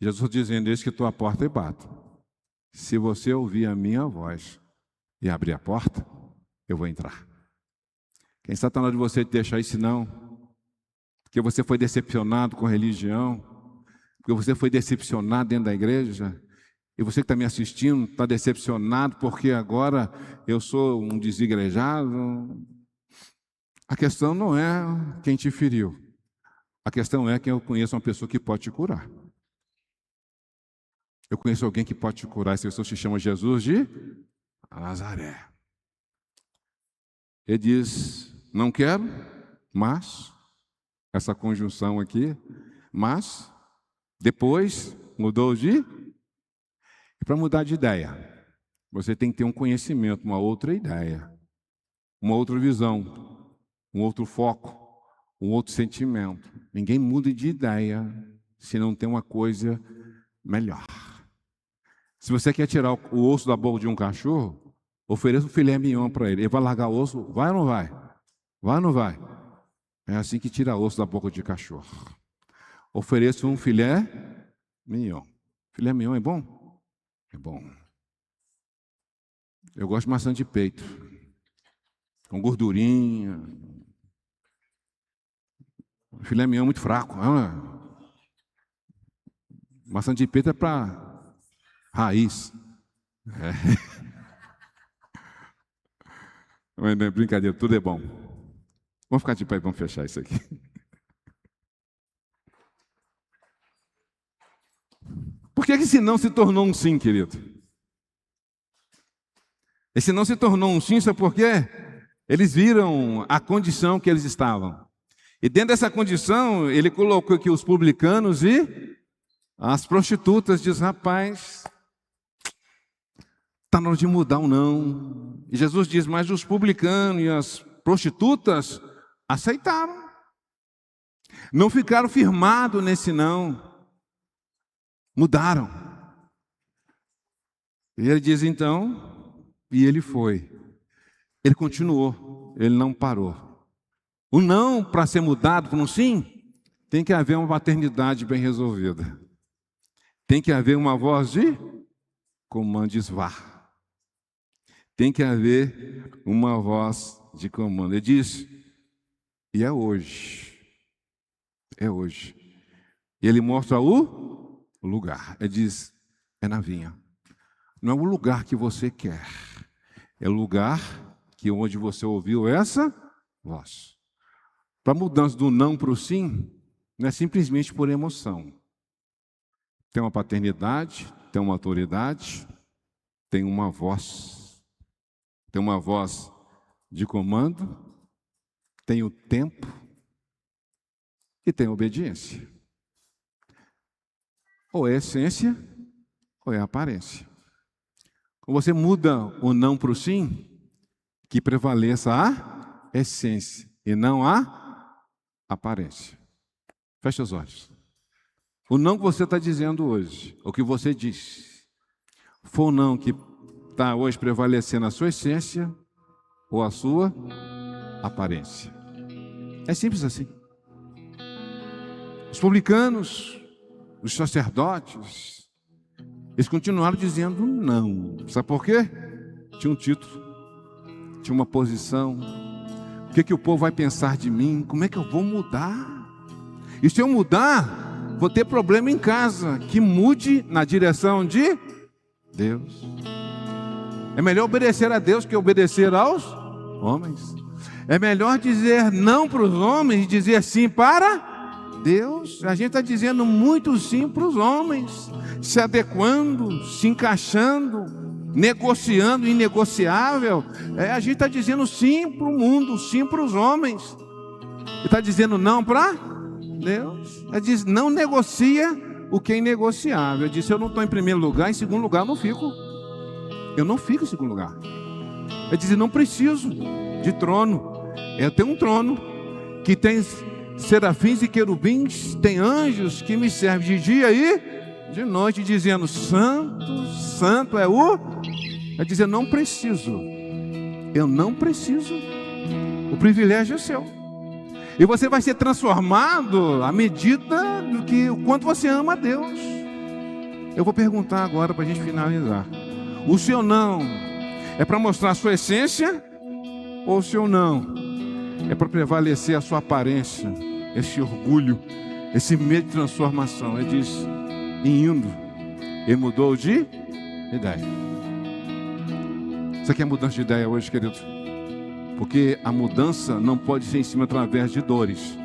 A: Jesus dizendo, eis que estou à porta e bato. Se você ouvir a minha voz e abrir a porta, eu vou entrar. Quem sabe está na hora de você deixar isso não, porque você foi decepcionado com a religião, porque você foi decepcionado dentro da igreja, e você que está me assistindo está decepcionado porque agora eu sou um desigrejado. A questão não é quem te feriu, a questão é que eu conheço uma pessoa que pode te curar. Eu conheço alguém que pode te curar, essa pessoa se chama Jesus de Nazaré. Ele diz, não quero, mas, essa conjunção aqui, mas, depois mudou de... E para mudar de ideia, você tem que ter um conhecimento, uma outra ideia, uma outra visão, um outro foco, um outro sentimento. Ninguém muda de ideia se não tem uma coisa melhor. Se você quer tirar o osso da boca de um cachorro, ofereça um filé mignon para ele. Ele vai largar o osso, vai ou não vai? Vai ou não vai? É assim que tira osso da boca de cachorro. Ofereça um filé mignon. Filé mignon é bom? É bom. Eu gosto de maçã de peito, com gordurinha. O filé mignon é muito fraco. Maçã de peito é para raiz. Mas não é brincadeira, tudo é bom. Vamos ficar de pé e vamos fechar isso aqui. Por que esse não se tornou um sim, querido? Esse não se tornou um sim, sabe por quê? Eles viram a condição que eles estavam. E dentro dessa condição, ele colocou aqui os publicanos e as prostitutas. Diz, rapaz, está na hora de mudar ou não. E Jesus diz, mas os publicanos e as prostitutas aceitaram. Não ficaram firmados nesse não. Mudaram. E ele diz então, e ele foi. Ele continuou, ele não parou. O não para ser mudado para um sim, tem que haver uma paternidade bem resolvida. Tem que haver uma voz de comando, diz vá. Tem que haver uma voz de comando. Ele diz, E é hoje. É hoje. E ele mostra o lugar. Ele diz, é na vinha. Não é o lugar que você quer. É o lugar que onde você ouviu essa voz. Para a mudança do não para o sim, não é simplesmente por emoção. Tem uma paternidade, tem uma autoridade, tem uma voz. Tem uma voz de comando, tem o tempo e tem a obediência. Ou é essência, ou é aparência. Quando você muda o não para o sim, que prevaleça a essência e não a aparência. Feche os olhos. O não que você está dizendo hoje, o que você diz, foi o não que está hoje prevalecendo a sua essência ou a sua aparência. É simples assim. Os publicanos, os sacerdotes, eles continuaram dizendo não. Sabe por quê? Tinha um título, tinha uma posição. O que o povo vai pensar de mim? Como é que eu vou mudar? E se eu mudar, vou ter problema em casa. Que mude na direção de Deus. É melhor obedecer a Deus que obedecer aos homens. É melhor dizer não para os homens e dizer sim para Deus. A gente está dizendo muito sim para os homens, se adequando, se encaixando, negociando o inegociável. A gente está dizendo sim para o mundo, sim para os homens. E está dizendo não para Deus. Ele diz, não negocia o que é inegociável. Ele disse, eu não estou em primeiro lugar, em segundo lugar eu não fico. Eu não fico em segundo lugar. Ele diz, não preciso de trono. Eu tenho um trono que tem serafins e querubins, tem anjos que me servem de dia e de noite, dizendo, santo, santo é o... Ele diz, eu não preciso. O privilégio é seu. E você vai ser transformado à medida do que o quanto você ama a Deus. Eu vou perguntar agora para a gente finalizar. O seu não é para mostrar a sua essência? Ou o seu não é para prevalecer a sua aparência, esse orgulho, esse medo de transformação? Ele diz, indo, ele mudou de ideia. Você quer mudança de ideia hoje, querido? Porque a mudança não pode ser em cima através de dores,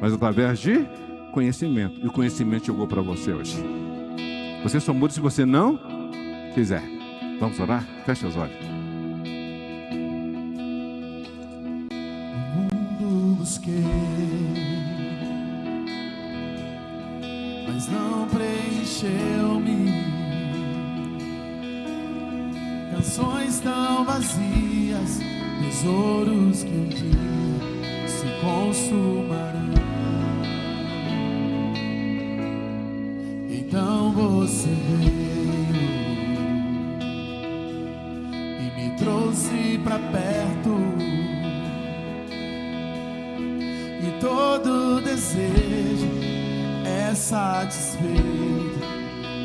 A: mas através de conhecimento. E o conhecimento chegou para você hoje. Você só muda se você não quiser. Vamos orar? Feche os olhos.
B: No mundo busquei, mas não preencheu-me. Canções tão vazias, tesouros que um dia se consumarão. Então você veio e me trouxe pra perto, e todo desejo é satisfeito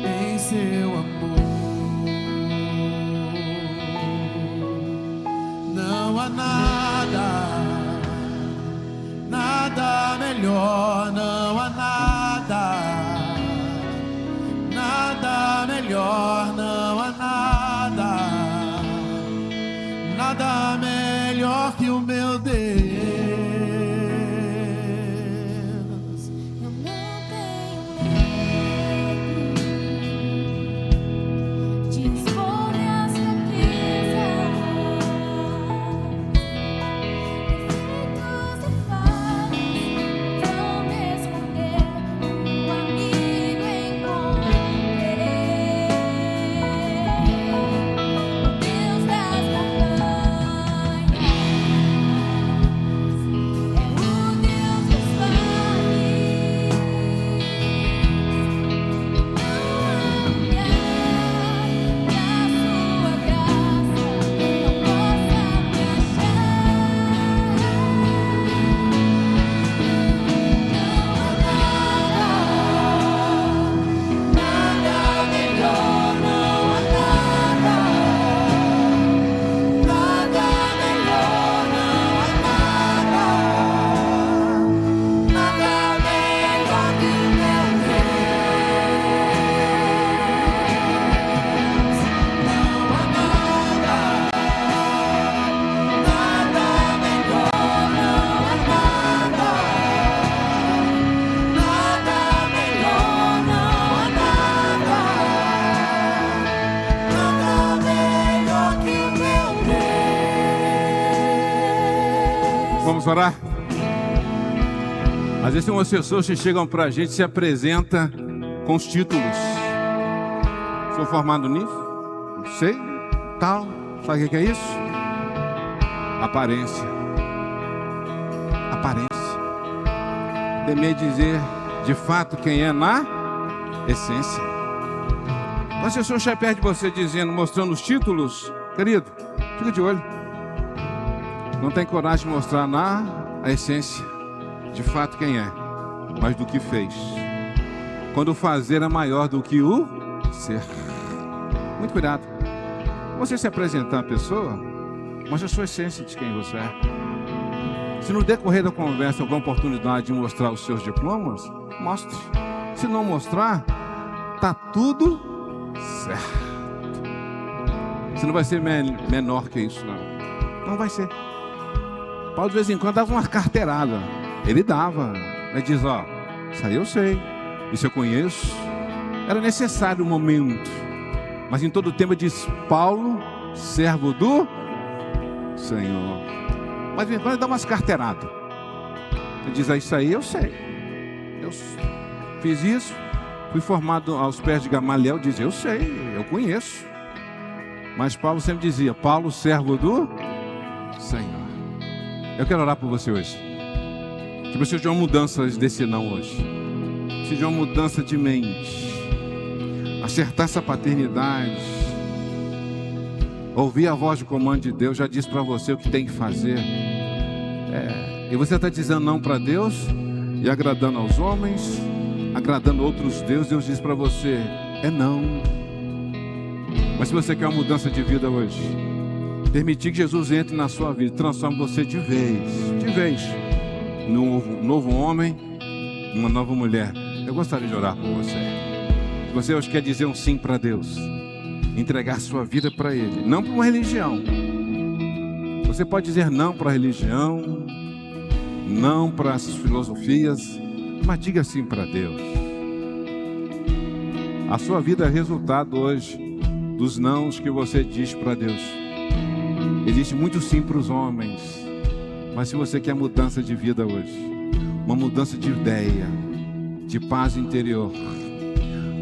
B: em seu amor. Não há nada melhor, não há nada melhor, não há nada melhor que o meu Deus.
C: Eu não tenho medo de expor minhas fraquezas, defeitos e falhas vão me esconder. Um amigo encontrei, o Deus das montanhas.
A: Vamos orar? Às vezes tem umas pessoas que chegam para a gente e se apresentam com os títulos. Sou formado nisso, não sei, tal. Sabe o que é isso? Aparência. Aparência. Temer dizer de fato quem é na essência. Mas se o senhor já perde você dizendo, mostrando os títulos, querido, fica de olho. Não tem coragem de mostrar a essência, de fato quem é, mas do que fez. Quando o fazer é maior do que o ser. Muito cuidado. Você se apresentar à pessoa, mostre a sua essência de quem você é. Se no decorrer da conversa houver oportunidade de mostrar os seus diplomas, mostre. Se não mostrar, tá tudo certo. Você não vai ser menor que isso, não. Não vai ser. Paulo de vez em quando dava uma carteirada. Ele dava. Ele diz, ó, isso aí eu sei, isso eu conheço. Era necessário um momento. Mas em todo o tempo ele diz, Paulo, servo do Senhor. Mas de vez em quando ele dá umas carteiradas. Ele diz, isso aí eu sei. Eu fiz isso. Fui formado aos pés de Gamaliel. Diz, eu sei, eu conheço. Mas Paulo sempre dizia, Paulo, servo do Senhor. Eu quero orar por você hoje. Que você de uma mudança desse não hoje. Precisa de uma mudança de mente. Acertar essa paternidade. Ouvir a voz de comando de Deus. Já disse para você o que tem que fazer. E você está dizendo não para Deus. E agradando aos homens. Agradando outros deuses. Deus diz para você. É não. Mas se você quer uma mudança de vida hoje. Permitir que Jesus entre na sua vida. Transforme você de vez. De vez. Num novo homem. Uma nova mulher. Eu gostaria de orar por você. Se você hoje quer dizer um sim para Deus. Entregar sua vida para Ele. Não para uma religião. Você pode dizer não para a religião. Não para essas filosofias. Mas diga sim para Deus. A sua vida é resultado hoje dos nãos que você diz para Deus. Existe muito sim para os homens. Mas se você quer mudança de vida hoje, uma mudança de ideia, de paz interior,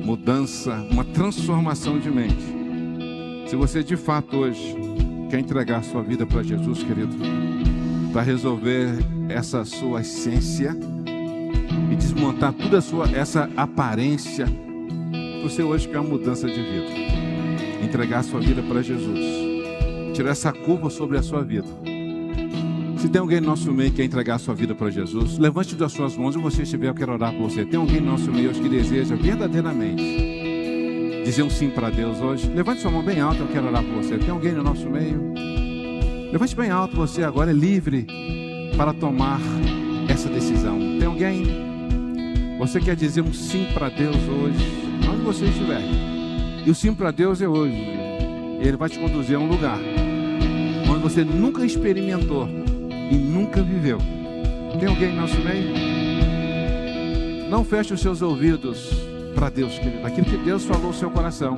A: mudança, uma transformação de mente. Se você de fato hoje quer entregar sua vida para Jesus, querido, para resolver essa sua essência e desmontar toda essa aparência, você hoje quer uma mudança de vida, entregar sua vida para Jesus, tirar essa culpa sobre a sua vida. Se tem alguém no nosso meio que quer entregar sua vida para Jesus, levante das suas mãos e você estiver, eu quero orar por você. Tem alguém no nosso meio hoje que deseja verdadeiramente dizer um sim para Deus hoje? Levante sua mão bem alta, eu quero orar por você. Tem alguém no nosso meio? Levante bem alto, você agora é livre para tomar essa decisão. Tem alguém? Você quer dizer um sim para Deus hoje? Onde você estiver. E o sim para Deus é hoje. Ele vai te conduzir a um lugar onde você nunca experimentou e nunca viveu. Tem alguém no nosso meio? Não feche os seus ouvidos para Deus, querido. Aquilo que Deus falou no seu coração.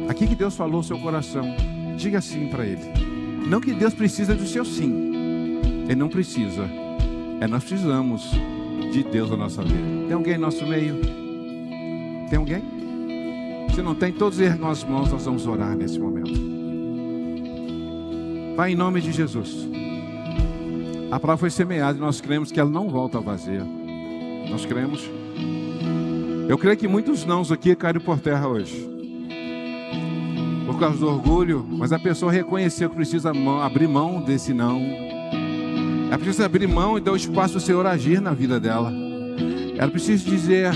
A: Aquilo que Deus falou no seu coração. Diga sim para Ele. Não que Deus precisa do seu sim. Ele não precisa. Nós precisamos de Deus na nossa vida. Tem alguém no nosso meio? Tem alguém? Se não tem, todos erguem as mãos, nós vamos orar nesse momento. Pai, em nome de Jesus. A palavra foi semeada e nós cremos que ela não volta vazia. Nós cremos. Eu creio que muitos nãos aqui caíram por terra hoje. Por causa do orgulho, mas a pessoa reconheceu que precisa abrir mão desse não. Ela precisa abrir mão e dar o espaço do Senhor agir na vida dela. Ela precisa dizer,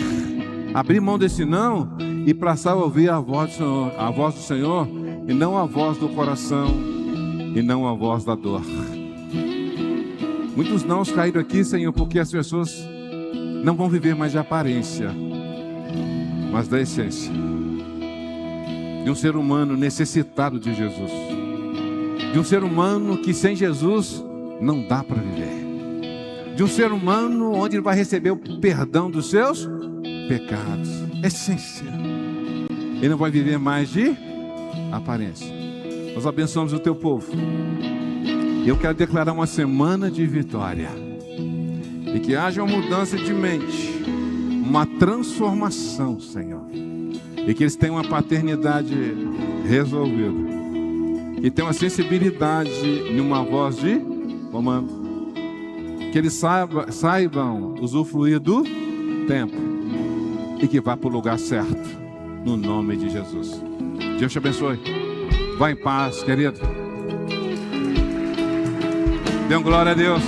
A: abrir mão desse não e passar a ouvir a voz do Senhor e não a voz do coração e não a voz da dor. Muitos nãos caíram aqui, Senhor, porque as pessoas não vão viver mais de aparência, mas da essência. De um ser humano necessitado de Jesus. De um ser humano que sem Jesus não dá para viver. De um ser humano onde ele vai receber o perdão dos seus pecados. Essência. Ele não vai viver mais de aparência. Nós abençoamos o teu povo. Eu quero declarar uma semana de vitória. E que haja uma mudança de mente, uma transformação, Senhor. E que eles tenham uma paternidade resolvida. Que tenham uma sensibilidade em uma voz de comando. Que eles saibam usufruir do tempo. E que vá para o lugar certo. No nome de Jesus. Deus te abençoe. Vá em paz, querido. Dê glória a Deus.